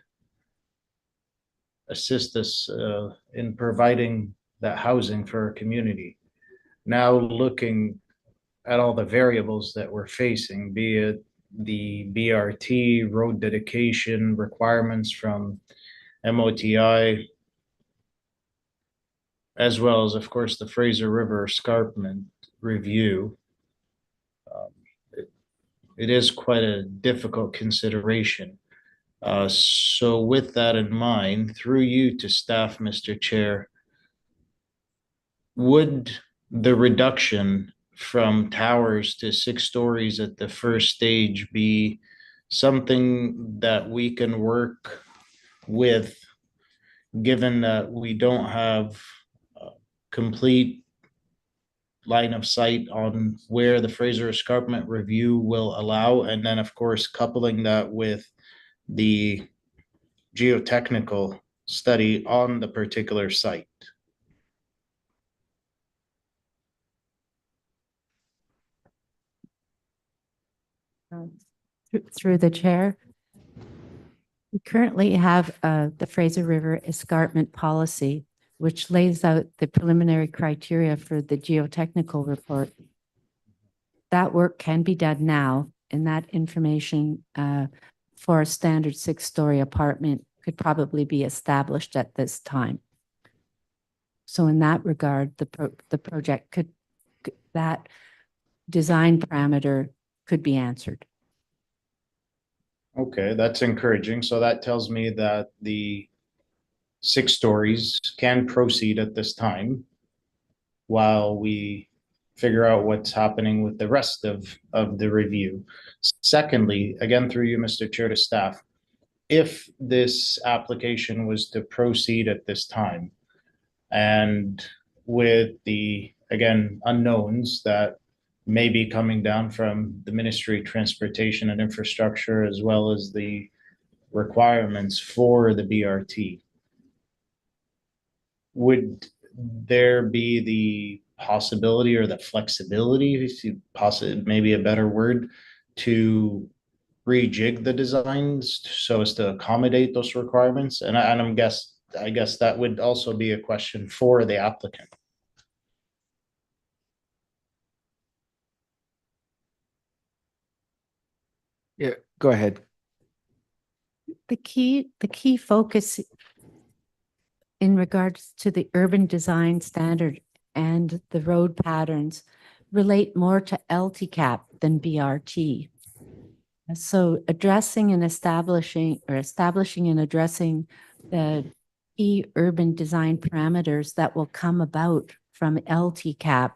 assist us in providing that housing for our community. Now, looking at all the variables that we're facing, be it the BRT, road dedication requirements from MOTI, as well as, of course, the Fraser River Escarpment review. It is quite a difficult consideration. So with that in mind, through you to staff, Mr. Chair, would the reduction from towers to 6 stories at the first stage be something that we can work with, given that we don't have complete line of sight on where the Fraser Escarpment review will allow, and then, of course, coupling that with the geotechnical study on the particular site? Through the chair. We currently have the Fraser River Escarpment Policy, which lays out the preliminary criteria for the geotechnical report. That work can be done now, and that information for a standard 6-story apartment could probably be established at this time. So in that regard, the project could, that design parameter could be answered. Okay, that's encouraging. So that tells me that the 6 stories can proceed at this time while we figure out what's happening with the rest of the review. Secondly, again, through you, Mr. Chair, to staff, if this application was to proceed at this time, and with the, again, unknowns that may be coming down from the Ministry of Transportation and Infrastructure, as well as the requirements for the BRT, would there be the possibility or the flexibility, maybe a better word, to rejig the designs so as to accommodate those requirements? And I guess that would also be a question for the applicant. Yeah, go ahead. The key focus in regards to the urban design standard and the road patterns relate more to LTCAP than BRT. So addressing and establishing and addressing the key urban design parameters that will come about from LTCAP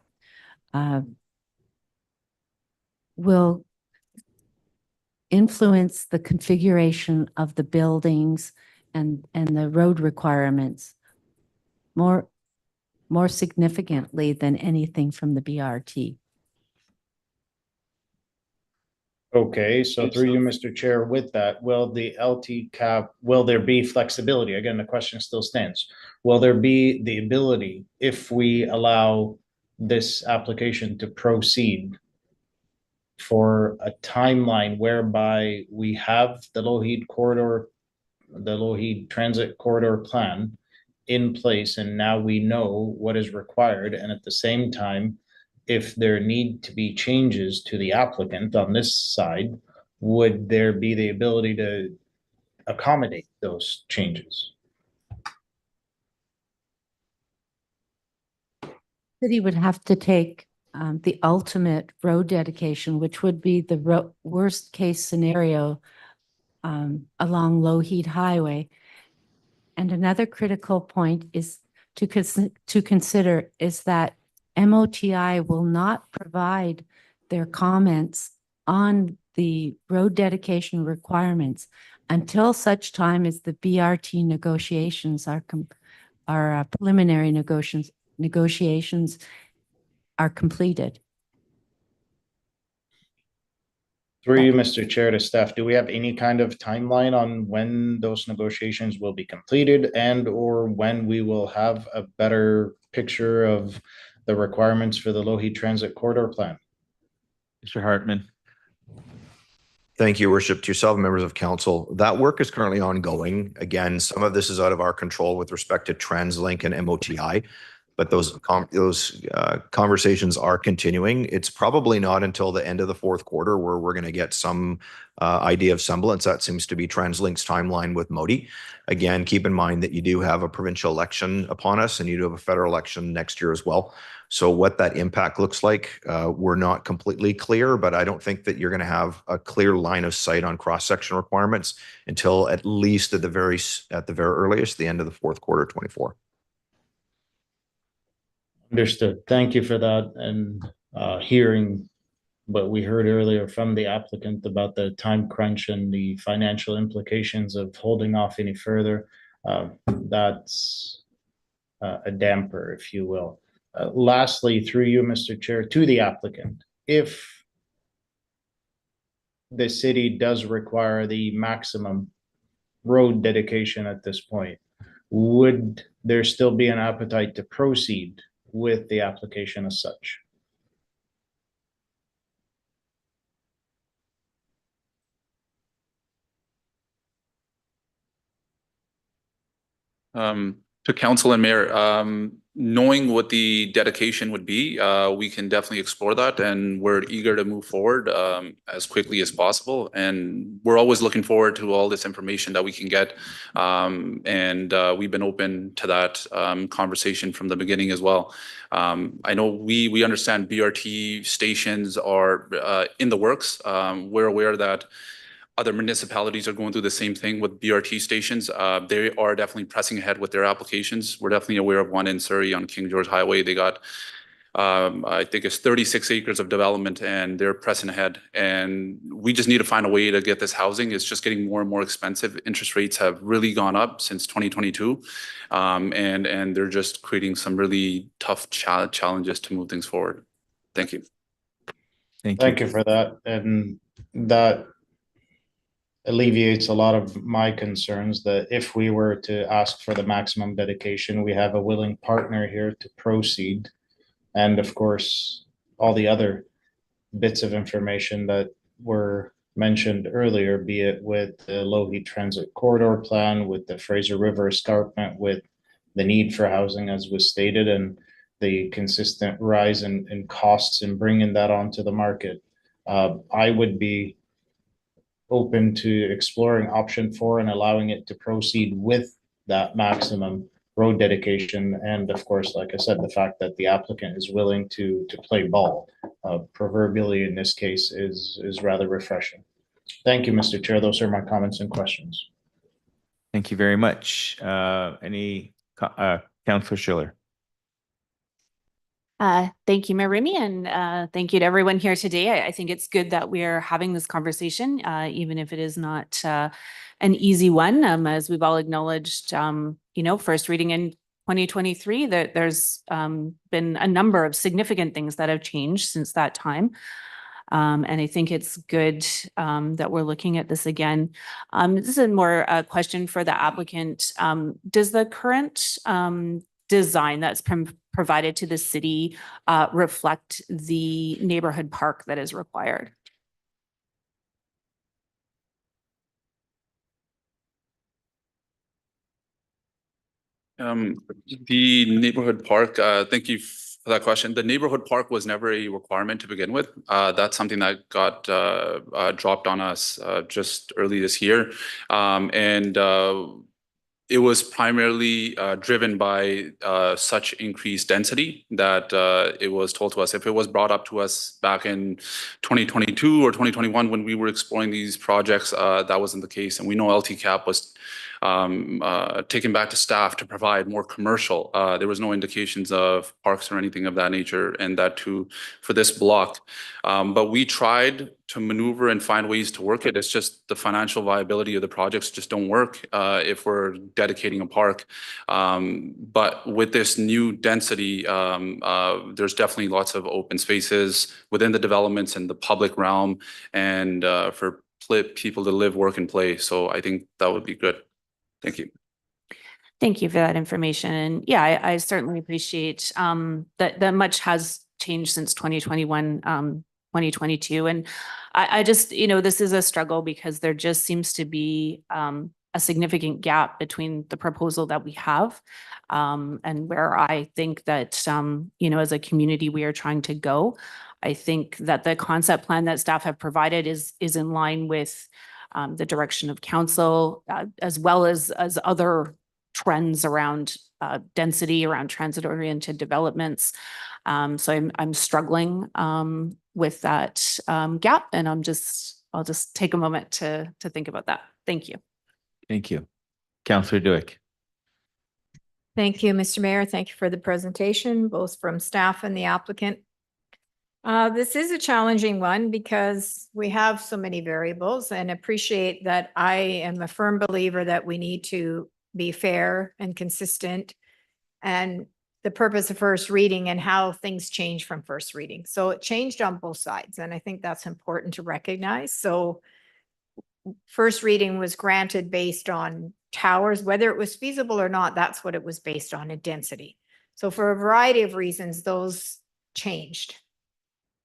will influence the configuration of the buildings and the road requirements more significantly than anything from the BRT. Okay, so through you, Mr. Chair, with that, will the LTCAP, will there be flexibility? Again, the question still stands. Will there be the ability, if we allow this application to proceed, for a timeline whereby we have the Lougheed corridor, the Lougheed Transit Corridor Plan in place, and now we know what is required, and at the same time, if there need to be changes to the applicant on this side, would there be the ability to accommodate those changes? City would have to take the ultimate road dedication, which would be the worst case scenario along Low Heat Highway. And another critical point is to consider is that MOTI will not provide their comments on the road dedication requirements until such time as the BRT negotiations are preliminary negotiations are completed. Through you, Mr. Chair, to staff, do we have any kind of timeline on when those negotiations will be completed and or when we will have a better picture of the requirements for the Low Heat Transit Corridor Plan? Mr. Hartman. Thank you, Worship, to yourself, members of council. That work is currently ongoing. Again, some of this is out of our control with respect to TransLink and MOTI, but those conversations are continuing. It's probably not until the end of the fourth quarter where we're going to get some idea of semblance. That seems to be TransLink's timeline with Modi. Again, keep in mind that you do have a provincial election upon us and you do have a federal election next year as well. So what that impact looks like, we're not completely clear, but I don't think that you're going to have a clear line of sight on cross-section requirements until at least at the very earliest, the end of the fourth quarter 24. Understood. Thank you for that. And hearing what we heard earlier from the applicant about the time crunch and the financial implications of holding off any further, that's a damper, if you will. Lastly, through you, Mr. Chair, to the applicant, if the city does require the maximum road dedication at this point, would there still be an appetite to proceed with the application as such? To council and mayor, knowing what the dedication would be, we can definitely explore that, and we're eager to move forward as quickly as possible. And we're always looking forward to all this information that we can get. And we've been open to that conversation from the beginning as well. I know we understand BRT stations are in the works. We're aware that other municipalities are going through the same thing with BRT stations. They are definitely pressing ahead with their applications. We're definitely aware of one in Surrey on King George Highway. They got, I think it's 36 acres of development, and they're pressing ahead. And we just need to find a way to get this housing. It's just getting more and more expensive. Interest rates have really gone up since 2022. And they're just creating some really tough challenges to move things forward. Thank you. Thank you for that. And that alleviates a lot of my concerns that if we were to ask for the maximum dedication, we have a willing partner here to proceed. And of course, all the other bits of information that were mentioned earlier, be it with the Low Heat Transit Corridor Plan, with the Fraser River Escarpment, with the need for housing as was stated, and the consistent rise in costs in bringing that onto the market. I would be open to exploring option 4 and allowing it to proceed with that maximum road dedication. And of course, like I said, the fact that the applicant is willing to play ball, proverbially in this case, is rather refreshing. Thank you, Mr. Chair. Those are my comments and questions. Thank you very much. Councillor Schiller. Thank you, Mayor Remy, and thank you to everyone here today. I think it's good that we're having this conversation, even if it is not an easy one. As we've all acknowledged, first reading in 2023, that there's been a number of significant things that have changed since that time. And I think it's good that we're looking at this again. This is more a question for the applicant. Does the current design that's provided to the city reflect the neighborhood park that is required? The neighborhood park, thank you for that question. The neighborhood park was never a requirement to begin with. That's something that got dropped on us just early this year. it was primarily driven by such increased density that it was told to us. If it was brought up to us back in 2022 or 2021 when we were exploring these projects, that wasn't the case. And we know LTCAP was taken back to staff to provide more commercial. There was no indications of parks or anything of that nature, and that too for this block. But we tried to maneuver and find ways to work it. It's just the financial viability of the projects just don't work if we're dedicating a park. But with this new density, there's definitely lots of open spaces within the developments and the public realm, and for people to live, work, and play. So I think that would be good. Thank you. Thank you for that information. And yeah, I certainly appreciate that much has changed since 2021, 2022. And I just, this is a struggle because there just seems to be a significant gap between the proposal that we have and where I think that, as a community, we are trying to go. I think that the concept plan that staff have provided is in line with the direction of council, as well as other trends around density, around transit-oriented developments. So I'm struggling with that gap, and I'll just take a moment to think about that. Thank you. Thank you. Councillor Duick. Thank you, Mr. Mayor. Thank you for the presentation, both from staff and the applicant. This is a challenging one because we have so many variables, and appreciate that I am a firm believer that we need to be fair and consistent, and the purpose of first reading and how things change from first reading. So it changed on both sides, and I think that's important to recognize. So first reading was granted based on towers, whether it was feasible or not, that's what it was based on, a density. So for a variety of reasons, those changed.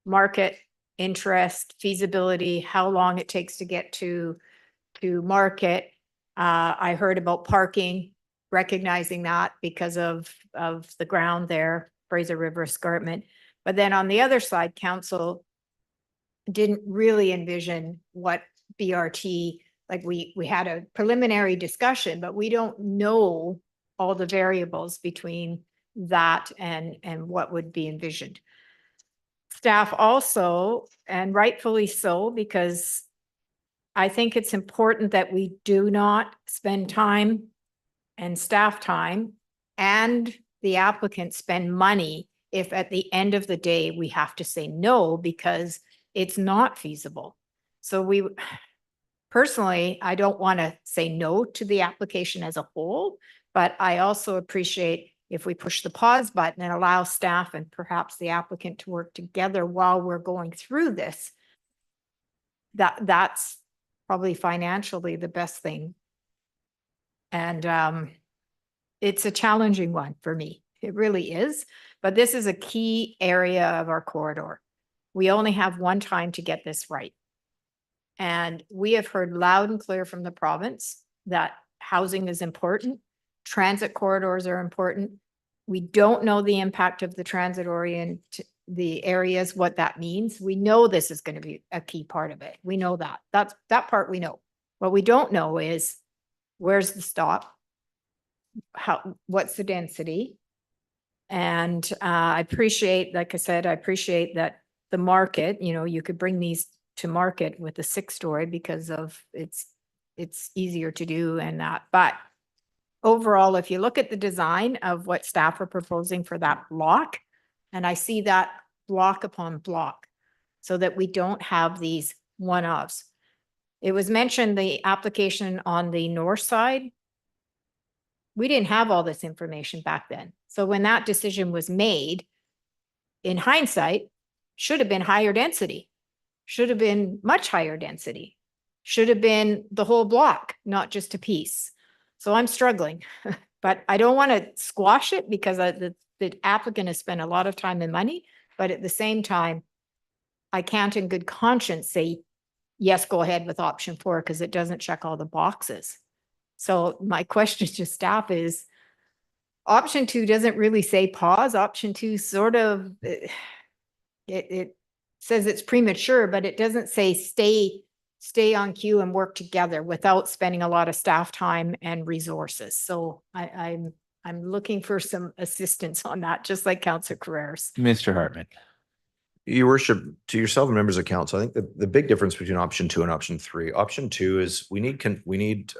Market, interest, feasibility, how long it takes to get to market. I heard about parking, recognizing that because of the ground there, Fraser River Escarpment. But then on the other side, council didn't really envision what BRT, like we had a preliminary discussion, but we don't know all the variables between that and what would be envisioned. Staff also, and rightfully so, because I think it's important that we do not spend time and staff time and the applicant spend money if at the end of the day we have to say no because it's not feasible. So personally, I don't want to say no to the application as a whole, but I also appreciate if we push the pause button and allow staff and perhaps the applicant to work together while we're going through this, that's probably financially the best thing. And it's a challenging one for me. It really is. But this is a key area of our corridor. We only have one time to get this right. And we have heard loud and clear from the province that housing is important. Transit corridors are important. We don't know the impact of the transit orient, the areas, what that means. We know this is going to be a key part of it. We know that. That part we know. What we don't know is where's the stop? What's the density? And I appreciate, like I said, I appreciate that the market, you could bring these to market with a 6-story because of it's easier to do and that. But overall, if you look at the design of what staff are proposing for that block, and I see that block upon block so that we don't have these one-offs. It was mentioned the application on the north side. We didn't have all this information back then. So when that decision was made, in hindsight, should have been higher density, should have been much higher density, should have been the whole block, not just a piece. So I'm struggling, but I don't want to squash it because the applicant has spent a lot of time and money, but at the same time, I can't in good conscience say, yes, go ahead with option 4 because it doesn't check all the boxes. So my question to staff is, option 2 doesn't really say pause. Option 2 sort of, it says it's premature, but it doesn't say stay stay on cue and work together without spending a lot of staff time and resources. So I'm looking for some assistance on that, just like Councillor Carreras. Mr. Hartman. Your worship, to yourself and members of council, I think the big difference between option 2 and option 3, option 2 is we need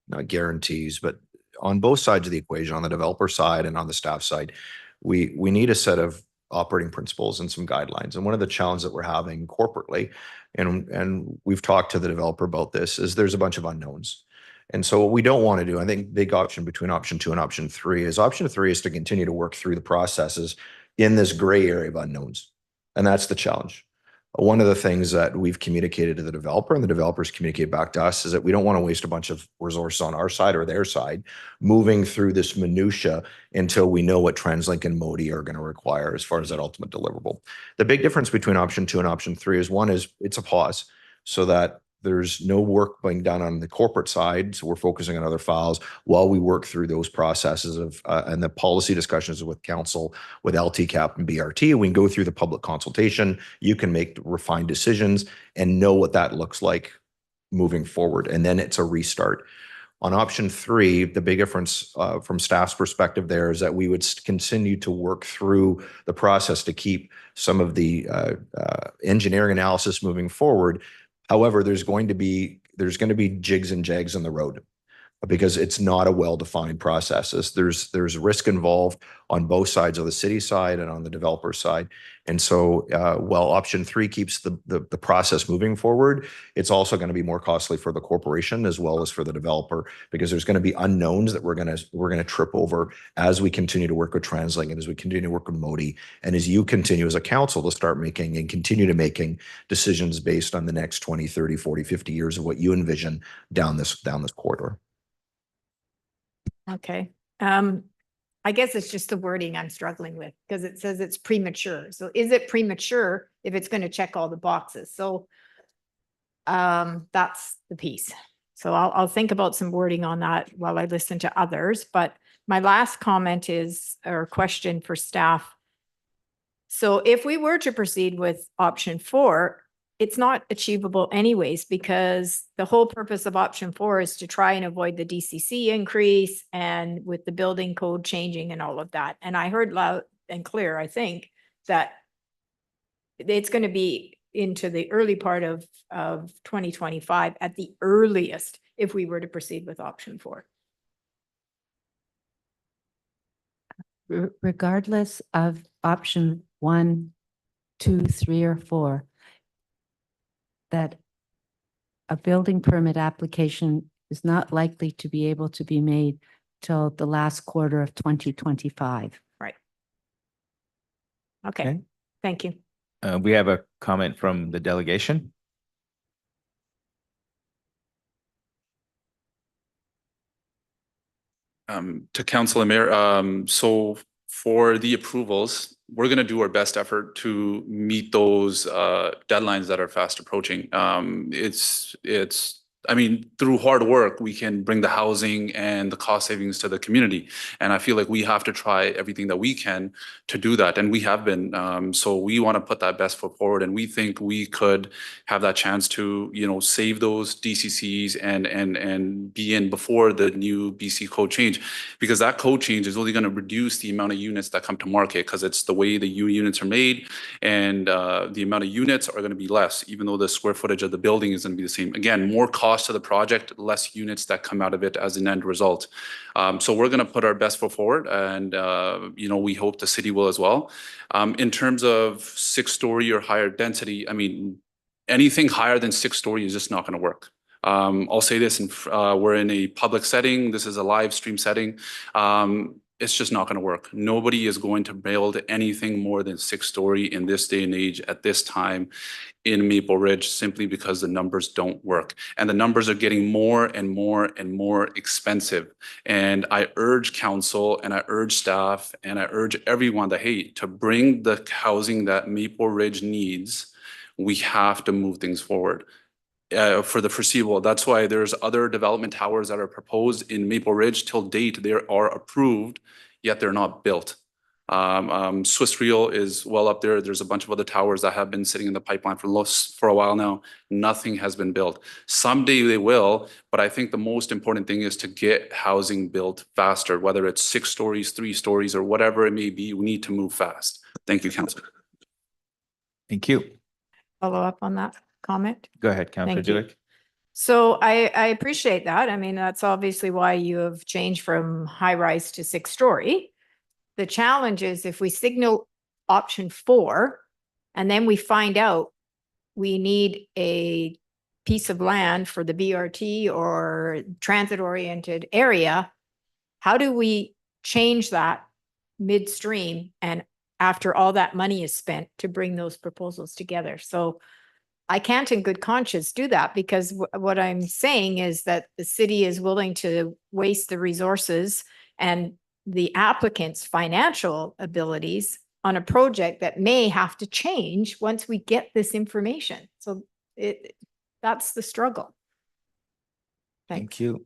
not guarantees, but on both sides of the equation, on the developer side and on the staff side, we need a set of operating principles and some guidelines. And one of the challenges that we're having corporately, and we've talked to the developer about this, is there's a bunch of unknowns. And so what we don't want to do, I think big option between option 2 and option 3 is to continue to work through the processes in this gray area of unknowns. And that's the challenge. One of the things that we've communicated to the developer and the developers communicate back to us is that we don't want to waste a bunch of resources on our side or their side moving through this minutia until we know what TransLink and Modi are going to require as far as that ultimate deliverable. The big difference between option 2 and option 3 is one is it's a pause so that there's no work being done on the corporate side. So we're focusing on other files while we work through those processes of and the policy discussions with council, with LTCAP and BRT. We can go through the public consultation. You can make refined decisions and know what that looks like moving forward. And then it's a restart. On option 3, the big difference from staff's perspective there is that we would continue to work through the process to keep some of the engineering analysis moving forward. However, there's going to be jigs and jags on the road because it's not a well-defined process. There's risk involved on both sides of the city side and on the developer side. And so while option 3 keeps the process moving forward, it's also going to be more costly for the corporation as well as for the developer because there's going to be unknowns that we're going to trip over as we continue to work with TransLink and as we continue to work with Modi and as you continue as a council to start making and continue to making decisions based on the next 20, 30, 40, 50 years of what you envision down this corridor. Okay. I guess it's just the wording I'm struggling with because it says it's premature. So is it premature if it's going to check all the boxes? So that's the piece. So I'll think about some wording on that while I listen to others. But my last comment is, or question for staff. So if we were to proceed with option 4, it's not achievable anyways, because the whole purpose of option 4 is to try and avoid the DCC increase and with the building code changing and all of that. And I heard loud and clear, I think, that it's going to be into the early part of 2025 at the earliest if we were to proceed with option 4. Regardless of option 1, 2, 3, or 4, that a building permit application is not likely to be able to be made till the last quarter of 2025. Right. Okay. Thank you. We have a comment from the delegation. To Council and Mayor, so for the approvals, we're going to do our best effort to meet those deadlines that are fast approaching. I mean, through hard work, we can bring the housing and the cost savings to the community. And I feel like we have to try everything that we can to do that. And we have been. So we want to put that best foot forward. And we think we could have that chance to, save those DCCs and be in before the new BC code change. Because that code change is only going to reduce the amount of units that come to market because it's the way the units are made. And the amount of units are going to be less, even though the square footage of the building is going to be the same. Again, more cost to the project, less units that come out of it as an end result. So we're going to put our best foot forward and, we hope the city will as well. In terms of 6-story or higher density, I mean, anything higher than 6-story is just not going to work. I'll say this, we're in a public setting. This is a live stream setting. It's just not going to work. Nobody is going to build anything more than 6-story in this day and age at this time in Maple Ridge simply because the numbers don't work. And the numbers are getting more and more and more expensive. And I urge council and I urge staff and I urge everyone that, hey, to bring the housing that Maple Ridge needs, we have to move things forward. For the foreseeable. That's why there's other development towers that are proposed in Maple Ridge till date. They are approved, yet they're not built. Swiss Real is well up there. There's a bunch of other towers that have been sitting in the pipeline for a while now. Nothing has been built. Someday they will, but I think the most important thing is to get housing built faster, whether it's 6 stories, 3 stories, or whatever it may be. We need to move fast. Thank you, Council. Thank you. Follow up on that comment. Go ahead, Councillor Thank you. Dulick. So I appreciate that. I mean, that's obviously why you have changed from high rise to 6-story. The challenge is if we signal option 4 and then we find out we need a piece of land for the BRT or transit oriented area, how do we change that midstream and after all that money is spent to bring those proposals together? So I can't in good conscience do that because what I'm saying is that the city is willing to waste the resources and the applicant's financial abilities on a project that may have to change once we get this information. So that's the struggle. Thanks. Thank you.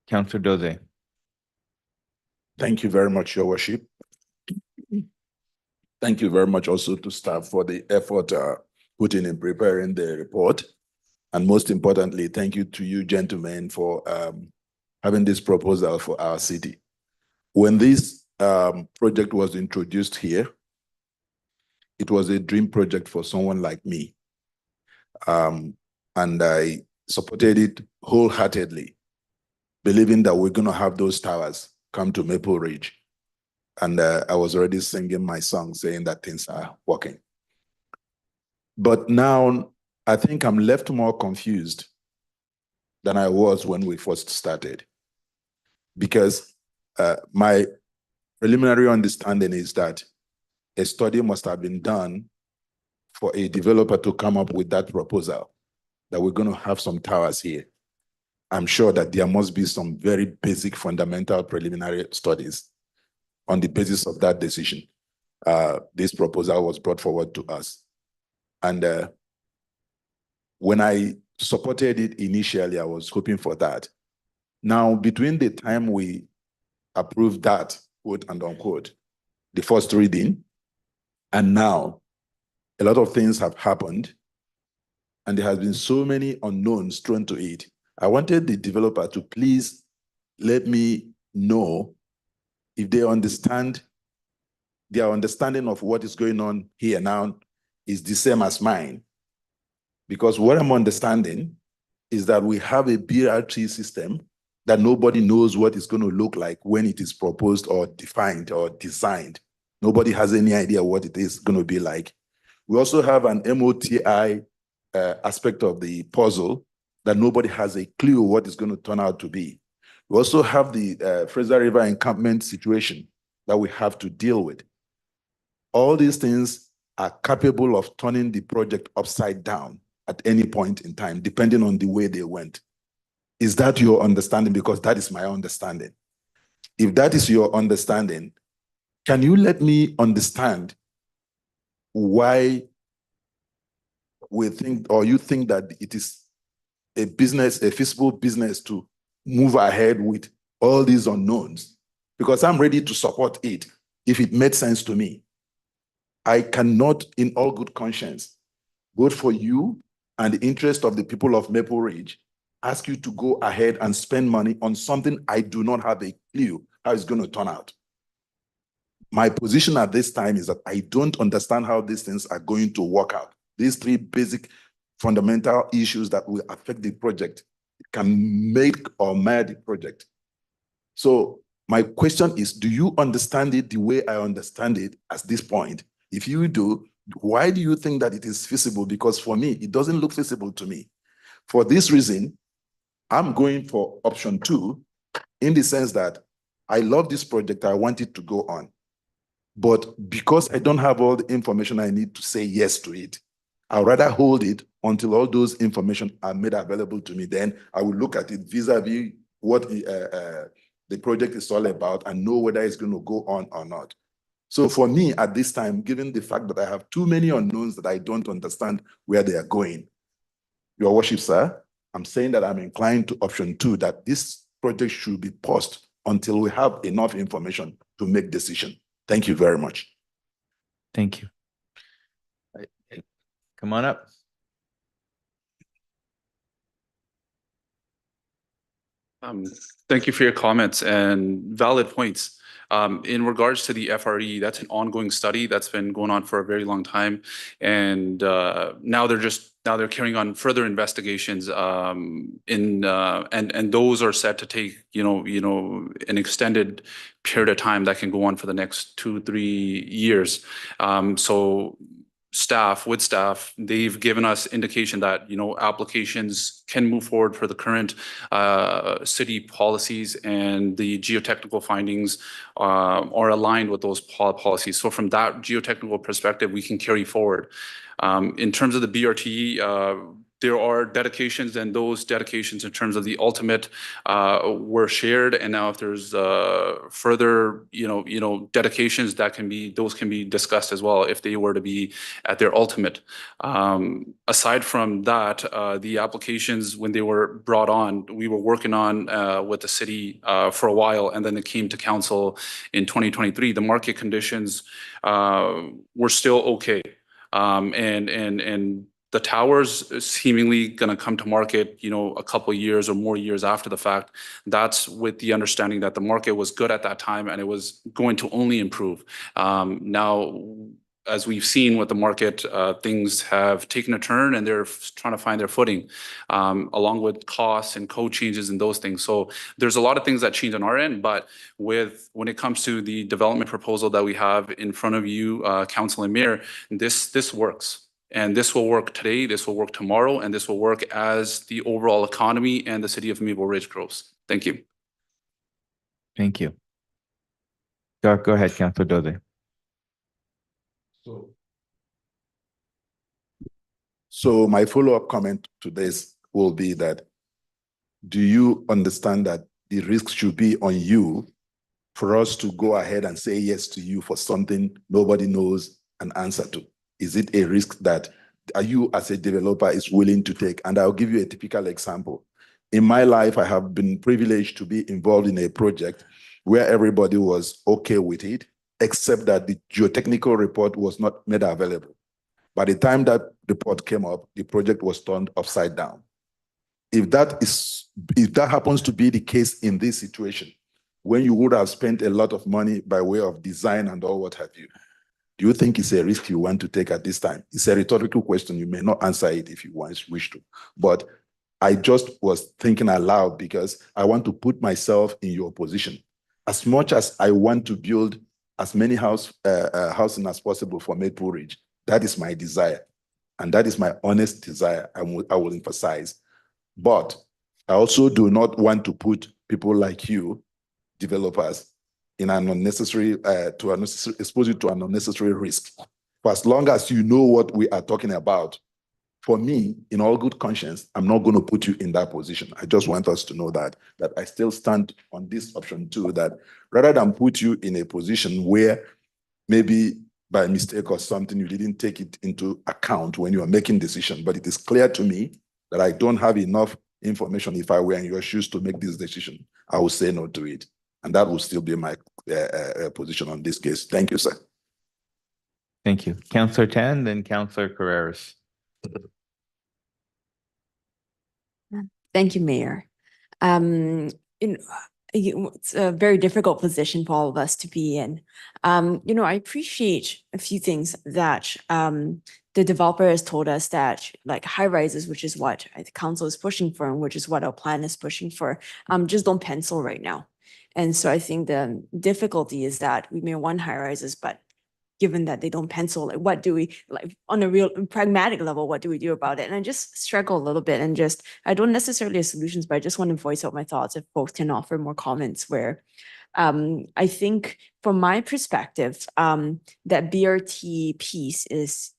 Councillor Doze. Thank you very much, Your Worship. Thank you very much also to staff for the effort put in preparing the report. And most importantly, thank you to you gentlemen for having this proposal for our city. When this project was introduced here, it was a dream project for someone like me. And I supported it wholeheartedly, believing that we're going to have those towers come to Maple Ridge. And I was already singing my song saying that things are working. But now I think I'm left more confused than I was when we first started. Because my preliminary understanding is that a study must have been done for a developer to come up with that proposal, that we're going to have some towers here. I'm sure that there must be some very basic fundamental preliminary studies. On the basis of that decision, this proposal was brought forward to us. And when I supported it initially, I was hoping for that. Now, between the time we approved that, quote and unquote, the first reading, and now, a lot of things have happened, and there has been so many unknowns thrown to it. I wanted the developer to please let me know if they understand, their understanding of what is going on here now is the same as mine. Because what I'm understanding is that we have a BRT system that nobody knows what it's going to look like when it is proposed or defined or designed. Nobody has any idea what it is going to be like. We also have an MOTI aspect of the puzzle that nobody has a clue what it's going to turn out to be. We also have the Fraser River encampment situation that we have to deal with. All these things are capable of turning the project upside down at any point in time, depending on the way they went. Is that your understanding? Because that is my understanding. If that is your understanding, can you let me understand why we think, or you think that it is a business, a feasible business to move ahead with all these unknowns? Because I'm ready to support it if it made sense to me. I cannot, in all good conscience, vote for you and the interest of the people of Maple Ridge, ask you to go ahead and spend money on something I do not have a clue how it's going to turn out. My position at this time is that I don't understand how these things are going to work out. These 3 basic fundamental issues that will affect the project can make or mar the project. So my question is, do you understand it the way I understand it at this point? If you do, why do you think that it is feasible? Because for me, it doesn't look feasible to me. For this reason, I'm going for option 2 in the sense that I love this project. I want it to go on. But because I don't have all the information I need to say yes to it, I'd rather hold it until all those information are made available to me. Then I will look at it vis-a-vis what the project is all about and know whether it's going to go on or not. So for me at this time, given the fact that I have too many unknowns that I don't understand where they are going, Your Worship, sir, I'm saying that I'm inclined to option 2, that this project should be paused until we have enough information to make decision. Thank you very much. Thank you. Come on up. Thank you for your comments and valid points. In regards to the FRE, that's an ongoing study that's been going on for a very long time. And now they're carrying on further investigations and those are set to take, an extended period of time that can go on for the next 2-3 years. So staff, they've given us indication that, applications can move forward for the current city policies and the geotechnical findings are aligned with those policies. So from that geotechnical perspective, we can carry forward. In terms of the BRT, there are dedications, and those dedications in terms of the ultimate were shared. And now if there's further, dedications those can be discussed as well if they were to be at their ultimate. Aside from that, the applications, when they were brought on, we were working on with the city for a while, and then it came to council in 2023. The market conditions were still okay. And the towers is seemingly going to come to market, a couple years or more years after the fact. That's with the understanding that the market was good at that time and it was going to only improve. Now, as we've seen with the market, things have taken a turn and they're trying to find their footing, along with costs and code changes and those things. So there's a lot of things that change on our end, but when it comes to the development proposal that we have in front of you, Council and Mayor, this works. And this will work today, this will work tomorrow, and this will work as the overall economy and the city of Maple Ridge grows. Thank you. Thank you. Go ahead, Councilor Dode. So my follow-up comment to this will be that, do you understand that the risk should be on you for us to go ahead and say yes to you for something nobody knows an answer to? Is it a risk that you as a developer is willing to take? And I'll give you a typical example. In my life, I have been privileged to be involved in a project where everybody was okay with it, except that the geotechnical report was not made available. By the time that report came up, the project was turned upside down. If that happens to be the case in this situation, when you would have spent a lot of money by way of design and all what have you, do you think it's a risk you want to take at this time? It's a rhetorical question. You may not answer it if you wish to. But I just was thinking aloud because I want to put myself in your position. As much as I want to build as many housing as possible for Maple Ridge, that is my desire. And that is my honest desire, I will emphasize. But I also do not want to put people like you, developers, in an unnecessary, expose you to an unnecessary risk. For as long as you know what we are talking about, for me, in all good conscience, I'm not going to put you in that position. I just want us to know that I still stand on this option too, that rather than put you in a position where maybe by mistake or something, you didn't take it into account when you are making decisions, but it is clear to me that I don't have enough information. If I were in your shoes to make this decision, I will say no to it. And that will still be my position on this case. Thank you, sir. Thank you. Councilor Tan, then Councilor Carreras. Thank you, Mayor. It's a very difficult position for all of us to be in. I appreciate a few things that the developer has told us, that like high rises, which is what the council is pushing for and which is what our plan is pushing for, just don't pencil right now. And so I think the difficulty is that we may want high rises, but given that they don't pencil, like what do we, like on a real pragmatic level, what do we do about it? And I just struggle a little bit and I don't necessarily have solutions, but I just want to voice out my thoughts if folks can offer more comments where I think from my perspective, that BRT piece is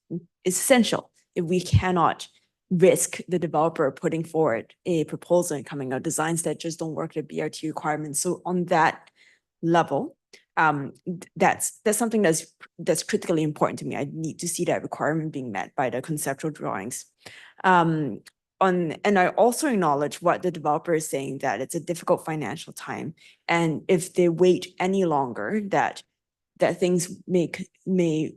essential. If we cannot risk the developer putting forward a proposal and coming out designs that just don't work the BRT requirements. So on that level, that's something that's critically important to me. I need to see that requirement being met by the conceptual drawings. And I also acknowledge what the developer is saying, that it's a difficult financial time. And if they wait any longer, that that things may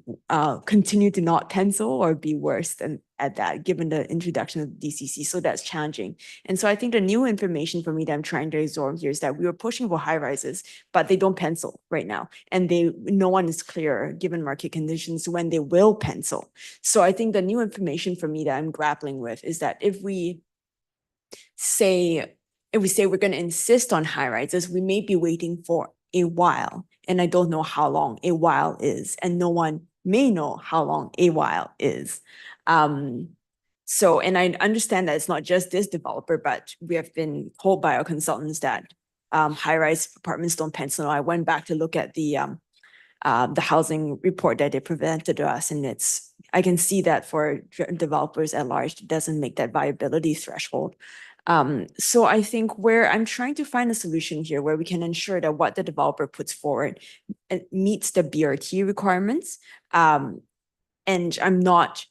continue to not pencil or be worse than at that, given the introduction of DCC. So that's challenging. And so I think the new information for me that I'm trying to absorb here is that we were pushing for high rises, but they don't pencil right now. And no one is clear, given market conditions, when they will pencil. So I think the new information for me that I'm grappling with is that if we say we're going to insist on high rises, we may be waiting for a while. And I don't know how long a while is, and no one may know how long a while is. So, and I understand that it's not just this developer, but we have been told by our consultants that high-rise apartments don't pencil. I went back to look at the housing report that they presented to us, and I can see that for developers at large, it doesn't make that viability threshold. So I think where I'm trying to find a solution here where we can ensure that what the developer puts forward meets the BRT requirements. And I'm not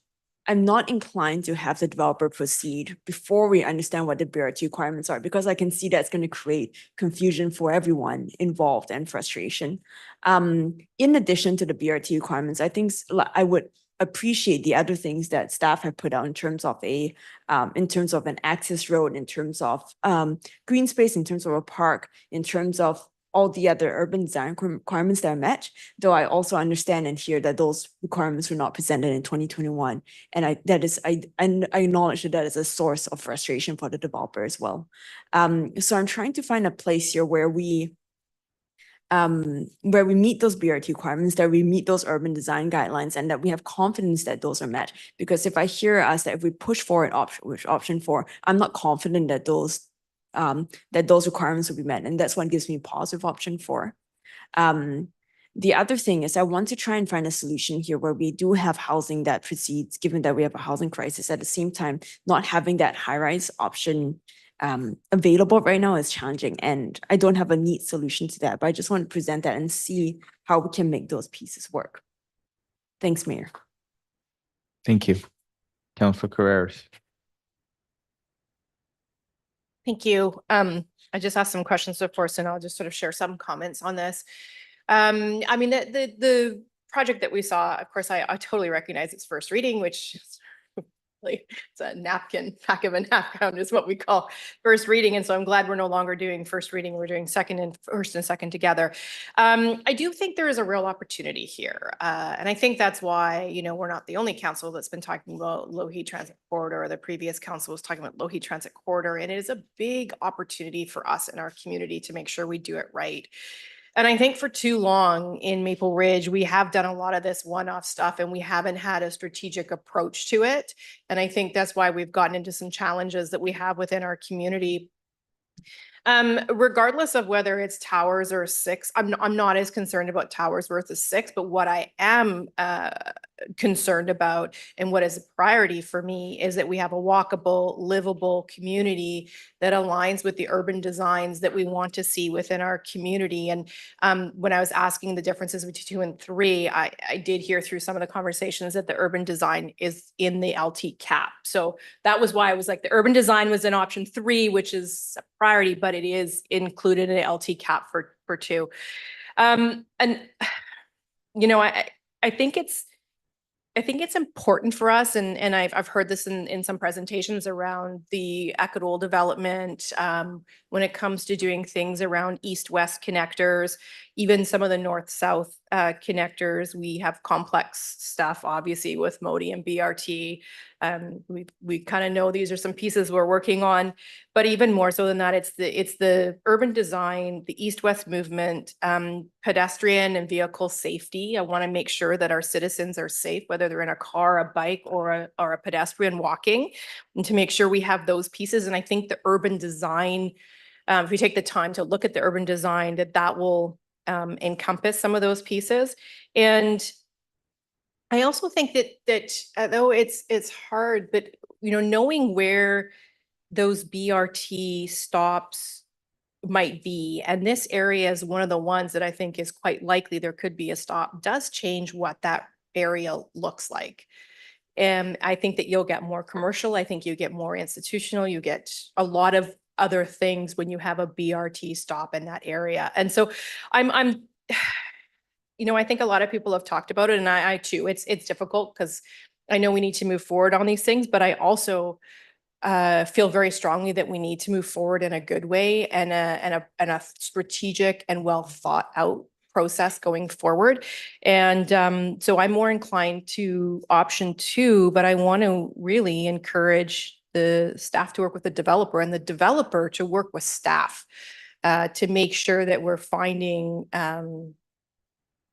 inclined to have the developer proceed before we understand what the BRT requirements are, because I can see that's going to create confusion for everyone involved and frustration. In addition to the BRT requirements, I think I would appreciate the other things that staff have put out in terms of an access road, in terms of green space, in terms of a park, in terms of all the other urban design requirements that are met, though I also understand and hear that those requirements were not presented in 2021. And I acknowledge that is a source of frustration for the developer as well. So I'm trying to find a place here where we meet those BRT requirements, that we meet those urban design guidelines, and that we have confidence that those are met. Because if I hear us that if we push forward option 4, I'm not confident that those requirements will be met, and that's what gives me pause with option 4. The other thing is I want to try and find a solution here where we do have housing that proceeds, given that we have a housing crisis. At the same time, not having that high-rise option available right now is challenging, and I don't have a neat solution to that, but I just want to present that and see how we can make those pieces work. Thanks, Mayor. Thank you. Councilor Carreras. Thank you. I just asked some questions before, so now I'll just sort of share some comments on this. I mean, the project that we saw, of course, I totally recognize its first reading, which is it's a napkin, back of a napkin is what we call first reading. And so I'm glad we're no longer doing first reading. We're doing first and second together. I do think there is a real opportunity here. And I think that's why, we're not the only council that's been talking about Lougheed Transit Corridor. The previous council was talking about Lougheed Transit Corridor. And it is a big opportunity for us in our community to make sure we do it right. And I think for too long in Maple Ridge, we have done a lot of this one-off stuff and we haven't had a strategic approach to it. And I think that's why we've gotten into some challenges that we have within our community. Regardless of whether it's towers or 6, I'm not as concerned about towers versus 6, but what I am concerned about and what is a priority for me is that we have a walkable, livable community that aligns with the urban designs that we want to see within our community. And when I was asking the differences between 2 and 3, I did hear through some of the conversations that the urban design is in the LT cap. So that was why I was like, the urban design was in option 3, which is a priority, but it is included in the LT cap for 2. And I think it's important for us, and I've heard this in some presentations around the equitable development when it comes to doing things around east-west connectors, even some of the north-south connectors. We have complex stuff, obviously, with MODI and BRT. We kind of know these are some pieces we're working on, but even more so than that, it's the urban design, the east-west movement, pedestrian and vehicle safety. I want to make sure that our citizens are safe, whether they're in a car, a bike, or a pedestrian walking, and to make sure we have those pieces. And I think the urban design, if we take the time to look at the urban design, that will encompass some of those pieces. And I also think that although it's hard, but knowing where those BRT stops might be, and this area is one of the ones that I think is quite likely there could be a stop, does change what that area looks like. And I think that you'll get more commercial. I think you get more institutional. You get a lot of other things when you have a BRT stop in that area. And so I think a lot of people have talked about it, and I too, it's difficult because I know we need to move forward on these things, but I also feel very strongly that we need to move forward in a good way and a strategic and well thought out process going forward. And so I'm more inclined to option 2, but I want to really encourage the staff to work with the developer and the developer to work with staff to make sure that we're finding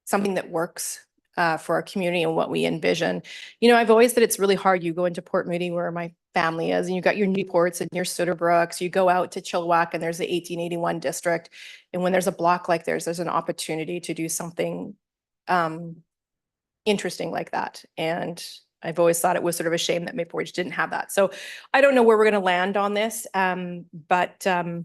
something that works for our community and what we envision. I've always said it's really hard. You go into Port Moody where my family is, and you've got your Newports and your Sutterbrooks. You go out to Chilliwack and there's the 1881 district. And when there's a block like there's an opportunity to do something interesting like that. And I've always thought it was sort of a shame that Maple Ridge didn't have that. So I don't know where we're going to land on this, but I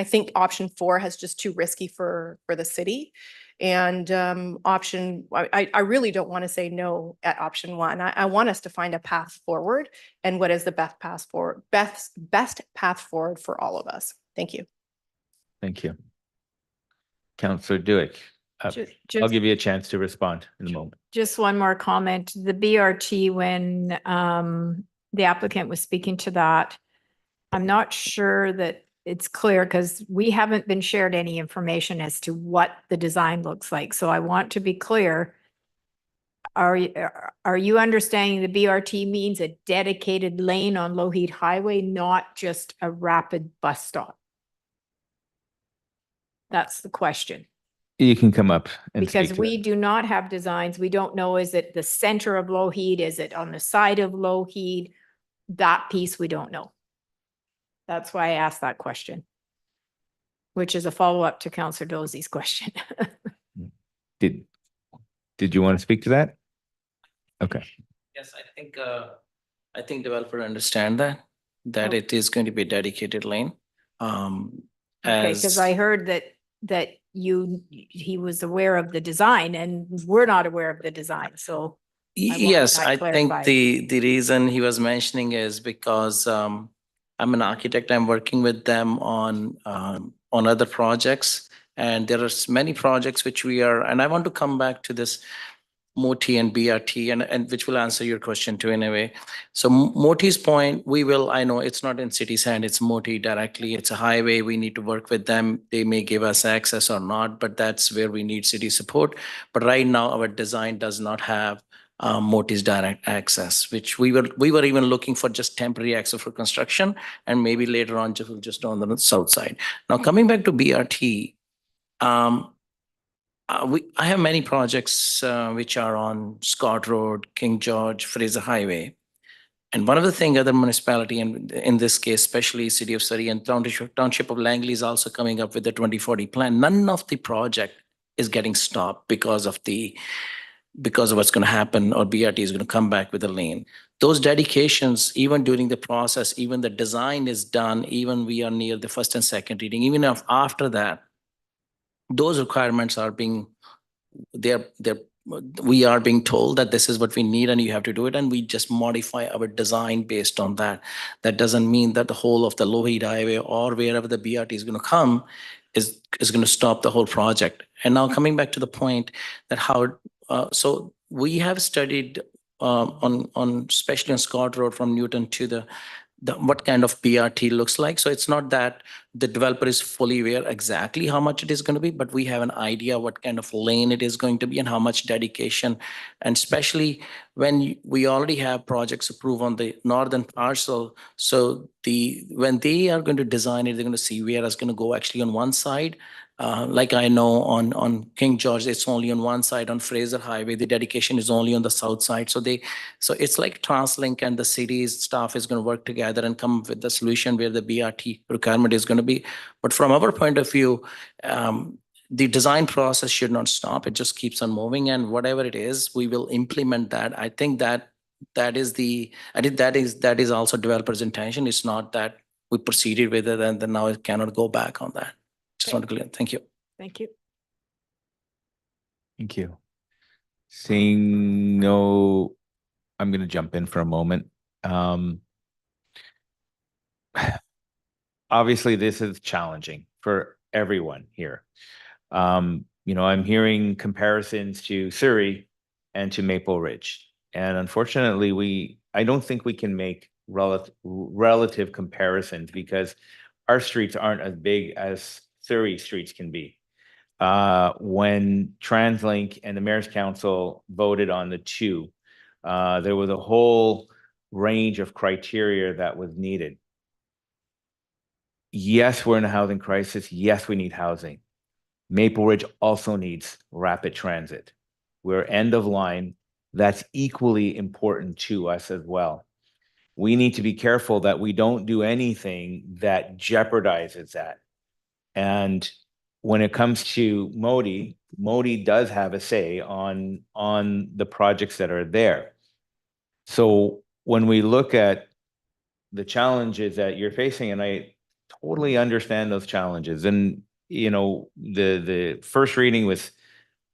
think option 4 has just too risky for the city. And I really don't want to say no at option 1. I want us to find a path forward and what is the best path forward, best path forward for all of us. Thank you. Thank you. Councillor Duick, I'll give you a chance to respond in a moment. Just one more comment. The BRT, when the applicant was speaking to that, I'm not sure that it's clear because we haven't been shared any information as to what the design looks like. So I want to be clear. Are you understanding the BRT means a dedicated lane on Lougheed Highway, not just a rapid bus stop? That's the question. You can come up and Because speak to we that. do not have designs. We don't know, is it the center of Lougheed? Is it on the side of Lougheed? That piece we don't know. That's why I asked that question, which is a follow-up to Councillor Dozie's question. Did you want to speak to that? Okay. Yes, I think developer understand that it is going to be a dedicated lane. Okay, because I heard that he was aware of the design and we're not aware of the design, so. Yes, that I think clarified. the reason he was mentioning is because I'm an architect. I'm working with them on other projects, and there are many projects which we are. And I want to come back to this MOTI and BRT, and which will answer your question too in a way. So MOTI's point, I know it's not in city's hand, it's MOTI directly. It's a highway. We need to work with them. They may give us access or not, but that's where we need city support. But right now, our design does not have MOTI's direct access, which we were even looking for just temporary access for construction, and maybe later on just on the south side. Now coming back to BRT, I have many projects which are on Scott Road, King George, Fraser Highway. And one of the things other municipality, and in this case, especially City of Surrey and Township of Langley is also coming up with the 2040 plan. None of the project is getting stopped because of what's going to happen, or BRT is going to come back with a lane. Those dedications, even during the process, even the design is done, even we are near the first and second reading, even if after that, those requirements are we are being told that this is what we need and you have to do it, and we just modify our design based on that. That doesn't mean that the whole of the Lougheed Highway or wherever the BRT is going to come is going to stop the whole project. And now coming back to the point that so we have studied especially on Scott Road from Newton to what kind of BRT looks like. So it's not that the developer is fully aware exactly how much it is going to be, but we have an idea what kind of lane it is going to be and how much dedication. And especially when we already have projects approved on the northern parcel. So when they are going to design it, they're going to see where it's going to go actually on one side. Like I know on King George, it's only on one side. On Fraser Highway, the dedication is only on the south side. So it's like TransLink and the city's staff is going to work together and come up with the solution where the BRT requirement is going to be. But from our point of view, the design process should not stop. It just keeps on moving, and whatever it is, we will implement that. I think that is also developer's intention. It's not that we proceeded with it and then now it cannot go back on that. Just want to clear. Thank you. Thank you. Thank you. Seeing no, I'm going to jump in for a moment. Obviously, this is challenging for everyone here. I'm hearing comparisons to Surrey and to Maple Ridge. And unfortunately, I don't think we can make relative comparisons because our streets aren't as big as Surrey streets can be. When TransLink and the Mayor's Council voted on the two, there was a whole range of criteria that was needed. Yes, we're in a housing crisis. Yes, we need housing. Maple Ridge also needs rapid transit. We're end of line. That's equally important to us as well. We need to be careful that we don't do anything that jeopardizes that. And when it comes to Modi does have a say on the projects that are there. So when we look at the challenges that you're facing, and I totally understand those challenges, and the first reading with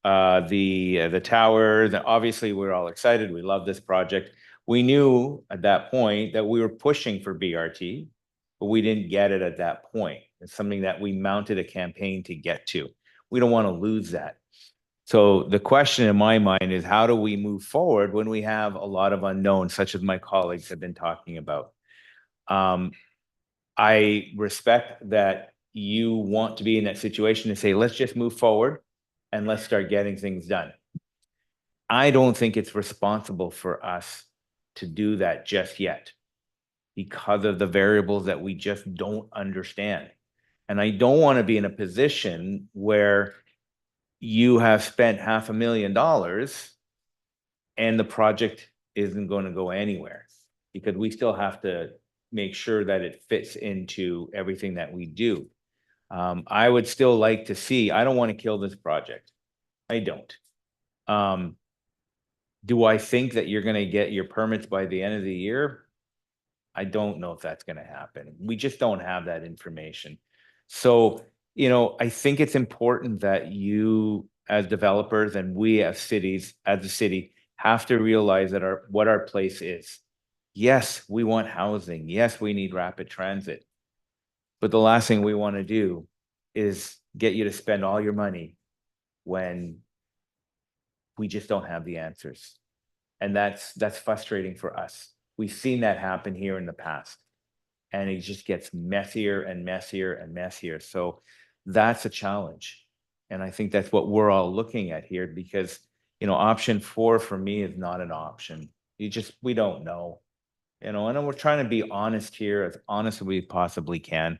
the tower, obviously we're all excited. We love this project. We knew at that point that we were pushing for BRT, but we didn't get it at that point. It's something that we mounted a campaign to get to. We don't want to lose that. So the question in my mind is, how do we move forward when we have a lot of unknowns, such as my colleagues have been talking about? I respect that you want to be in that situation to say, let's just move forward and let's start getting things done. I don't think it's responsible for us to do that just yet because of the variables that we just don't understand. And I don't want to be in a position where you have spent $500,000 and the project isn't going to go anywhere, because we still have to make sure that it fits into everything that we do. I would still like to see, I don't want to kill this project. I don't. Do I think that you're going to get your permits by the end of the year? I don't know if that's going to happen. We just don't have that information. So, I think it's important that you as developers and we as cities, as a city, have to realize that what our place is. Yes, we want housing. Yes, we need rapid transit. But the last thing we want to do is get you to spend all your money when we just don't have the answers. And that's frustrating for us. We've seen that happen here in the past. And it just gets messier and messier and messier. So that's a challenge. And I think that's what we're all looking at here, because, option 4 for me is not an option. We don't know. And we're trying to be honest here, as honest as we possibly can.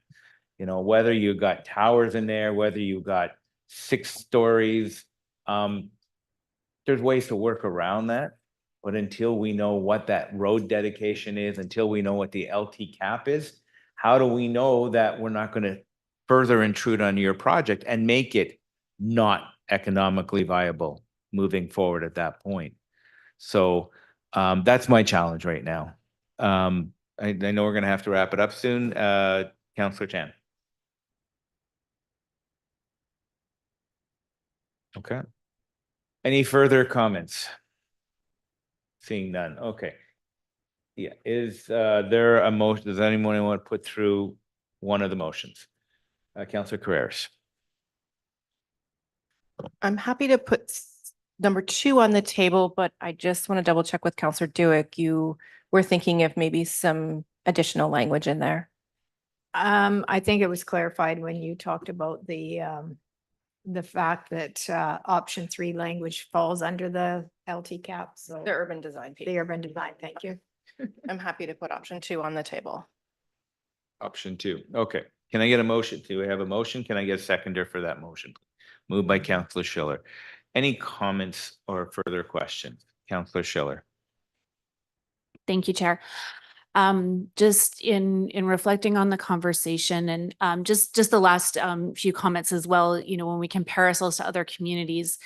Whether you got towers in there, whether you got 6 stories, there's ways to work around that. But until we know what that road dedication is, until we know what the LT cap is, how do we know that we're not going to further intrude on your project and make it not economically viable moving forward at that point? So that's my challenge right now. I know we're going to have to wrap it up soon. Councillor Chan. Okay. Any further comments? Seeing none. Okay. Yeah. Is there a motion? Does anyone want to put through one of the motions? Councillor Carreras. I'm happy to put number 2 on the table, but I just want to double check with Councillor Dewick. You were thinking of maybe some additional language in there. I think it was clarified when you talked about the fact that option 3 language falls under the LT cap. So The urban design piece. the urban design, thank you. I'm happy to put option 2 on the table. Option 2. Okay. Can I get a motion? Do we have a motion? Can I get a seconder for that motion? Moved by Councillor Schiller. Any comments or further questions? Councillor Schiller. Thank you, Chair. Just in reflecting on the conversation and just the last few comments as well, when we compare ourselves to other communities,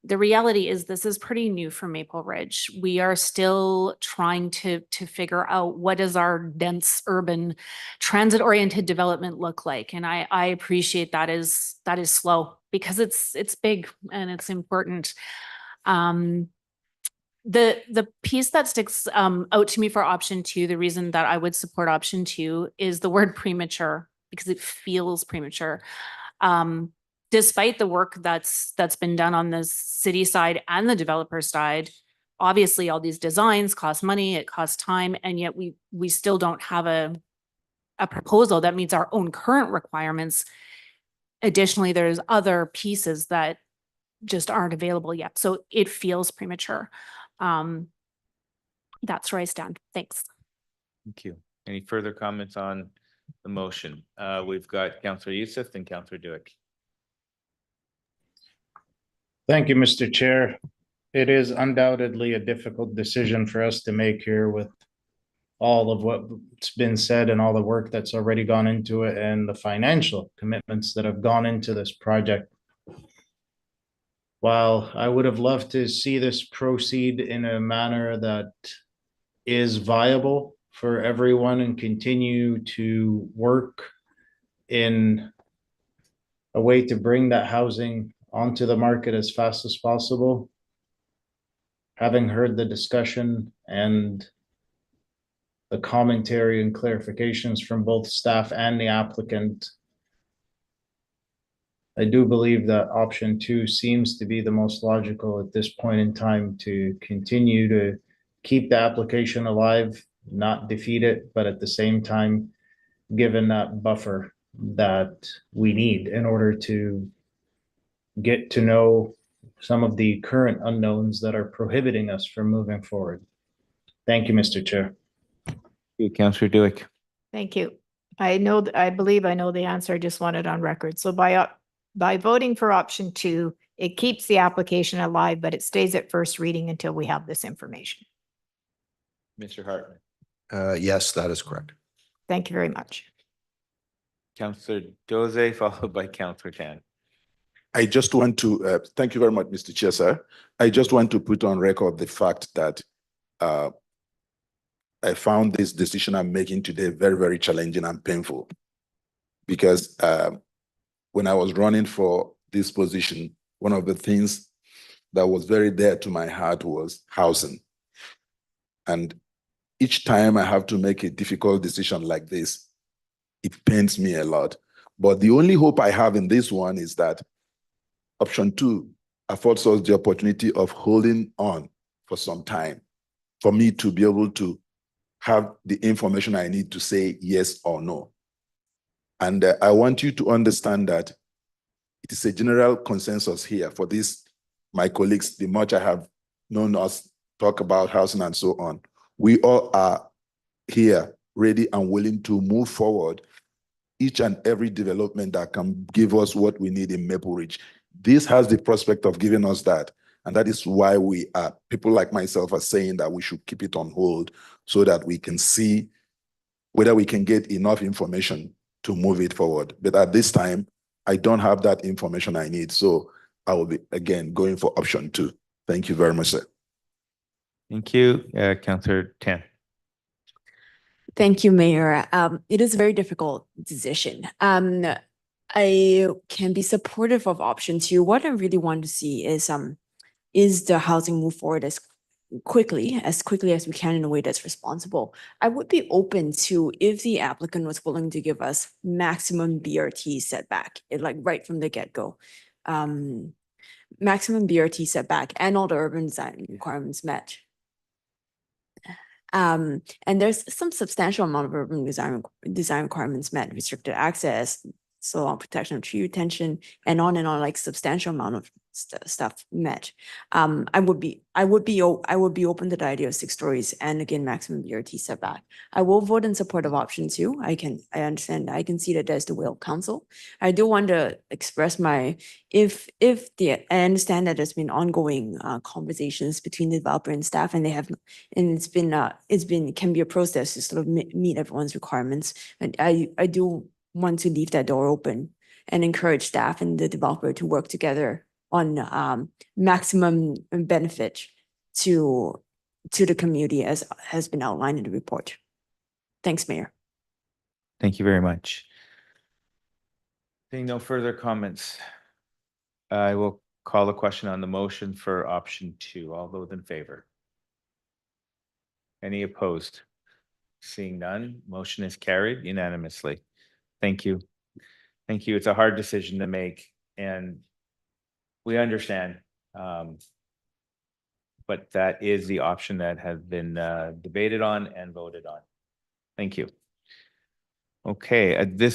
the reality is this is pretty new for Maple Ridge. We are still trying to figure out what does our dense urban transit-oriented development look like. And I appreciate that is slow because it's big and it's important. The piece that sticks out to me for option 2, the reason that I would support option 2 is the word premature, because it feels premature. despite the work that's been done on the city side and the developer side, obviously all these designs cost money, it costs time, and yet we still don't have a proposal that meets our own current requirements. Additionally, there's other pieces that just aren't available yet. So it feels premature. That's where I stand. Thanks. Thank you. Any further comments on the motion? We've got Councillor Youssef and Councillor Duick. Thank you, Mr. Chair. It is undoubtedly a difficult decision for us to make here with all of what's been said and all the work that's already gone into it and the financial commitments that have gone into this project. While I would have loved to see this proceed in a manner that is viable for everyone and continue to work in a way to bring that housing onto the market as fast as possible, having heard the discussion and the commentary and clarifications from both staff and the applicant, I do believe that option 2 seems to be the most logical at this point in time to continue to keep the application alive, not defeat it, but at the same time, given that buffer that we need in order to get to know some of the current unknowns that are prohibiting us from moving forward. Thank you, Mr. Chair. Councillor Duick. Thank you. I believe I know the answer. I just want it on record. So by voting for option 2, it keeps the application alive, but it stays at first reading until we have this information. Mr. Hartman. Yes, that is correct. Thank you very much. Councillor Doze, followed by Councillor Tan. I just want to, thank you very much, Mr. Chair, sir. I just want to put on record the fact that I found this decision I'm making today very, very challenging and painful. Because when I was running for this position, one of the things that was very dear to my heart was housing. And each time I have to make a difficult decision like this, it pains me a lot. But the only hope I have in this one is that option 2 affords us the opportunity of holding on for some time for me to be able to have the information I need to say yes or no. And I want you to understand that it is a general consensus here for this, my colleagues, the much I have known us talk about housing and so on. We all are here ready and willing to move forward each and every development that can give us what we need in Maple Ridge. This has the prospect of giving us that. And that is why people like myself are saying that we should keep it on hold so that we can see whether we can get enough information to move it forward. But at this time, I don't have that information I need. So I will be, again, going for option 2. Thank you very much, sir. Thank you, Councillor Tan. Thank you, Mayor. It is a very difficult decision. I can be supportive of option 2. What I really want to see is the housing move forward as quickly as we can in a way that's responsible. I would be open to if the applicant was willing to give us maximum BRT setback, like right from the get-go. Maximum BRT setback and all the urban design requirements met. And there's some substantial amount of urban design requirements met, restricted access, so on protection of tree retention, and on, like substantial amount of stuff met. I would be open to the idea of 6 stories and again maximum BRT setback. I will vote in support of option 2. I understand. I can see that there's the will of council. I do want to express I understand that there's been ongoing conversations between the developer and staff, and it can be a process to sort of meet everyone's requirements. And I do want to leave that door open and encourage staff and the developer to work together on maximum benefit to the community as has been outlined in the report. Thanks, Mayor. Thank you very much. Seeing no further comments, I will call the question on the motion for option 2. All those in favor? Any opposed? Seeing none, motion is carried unanimously. Thank you. Thank you. It's a hard decision to make. And we understand. But that is the option that has been debated on and voted on. Thank you. Okay, at this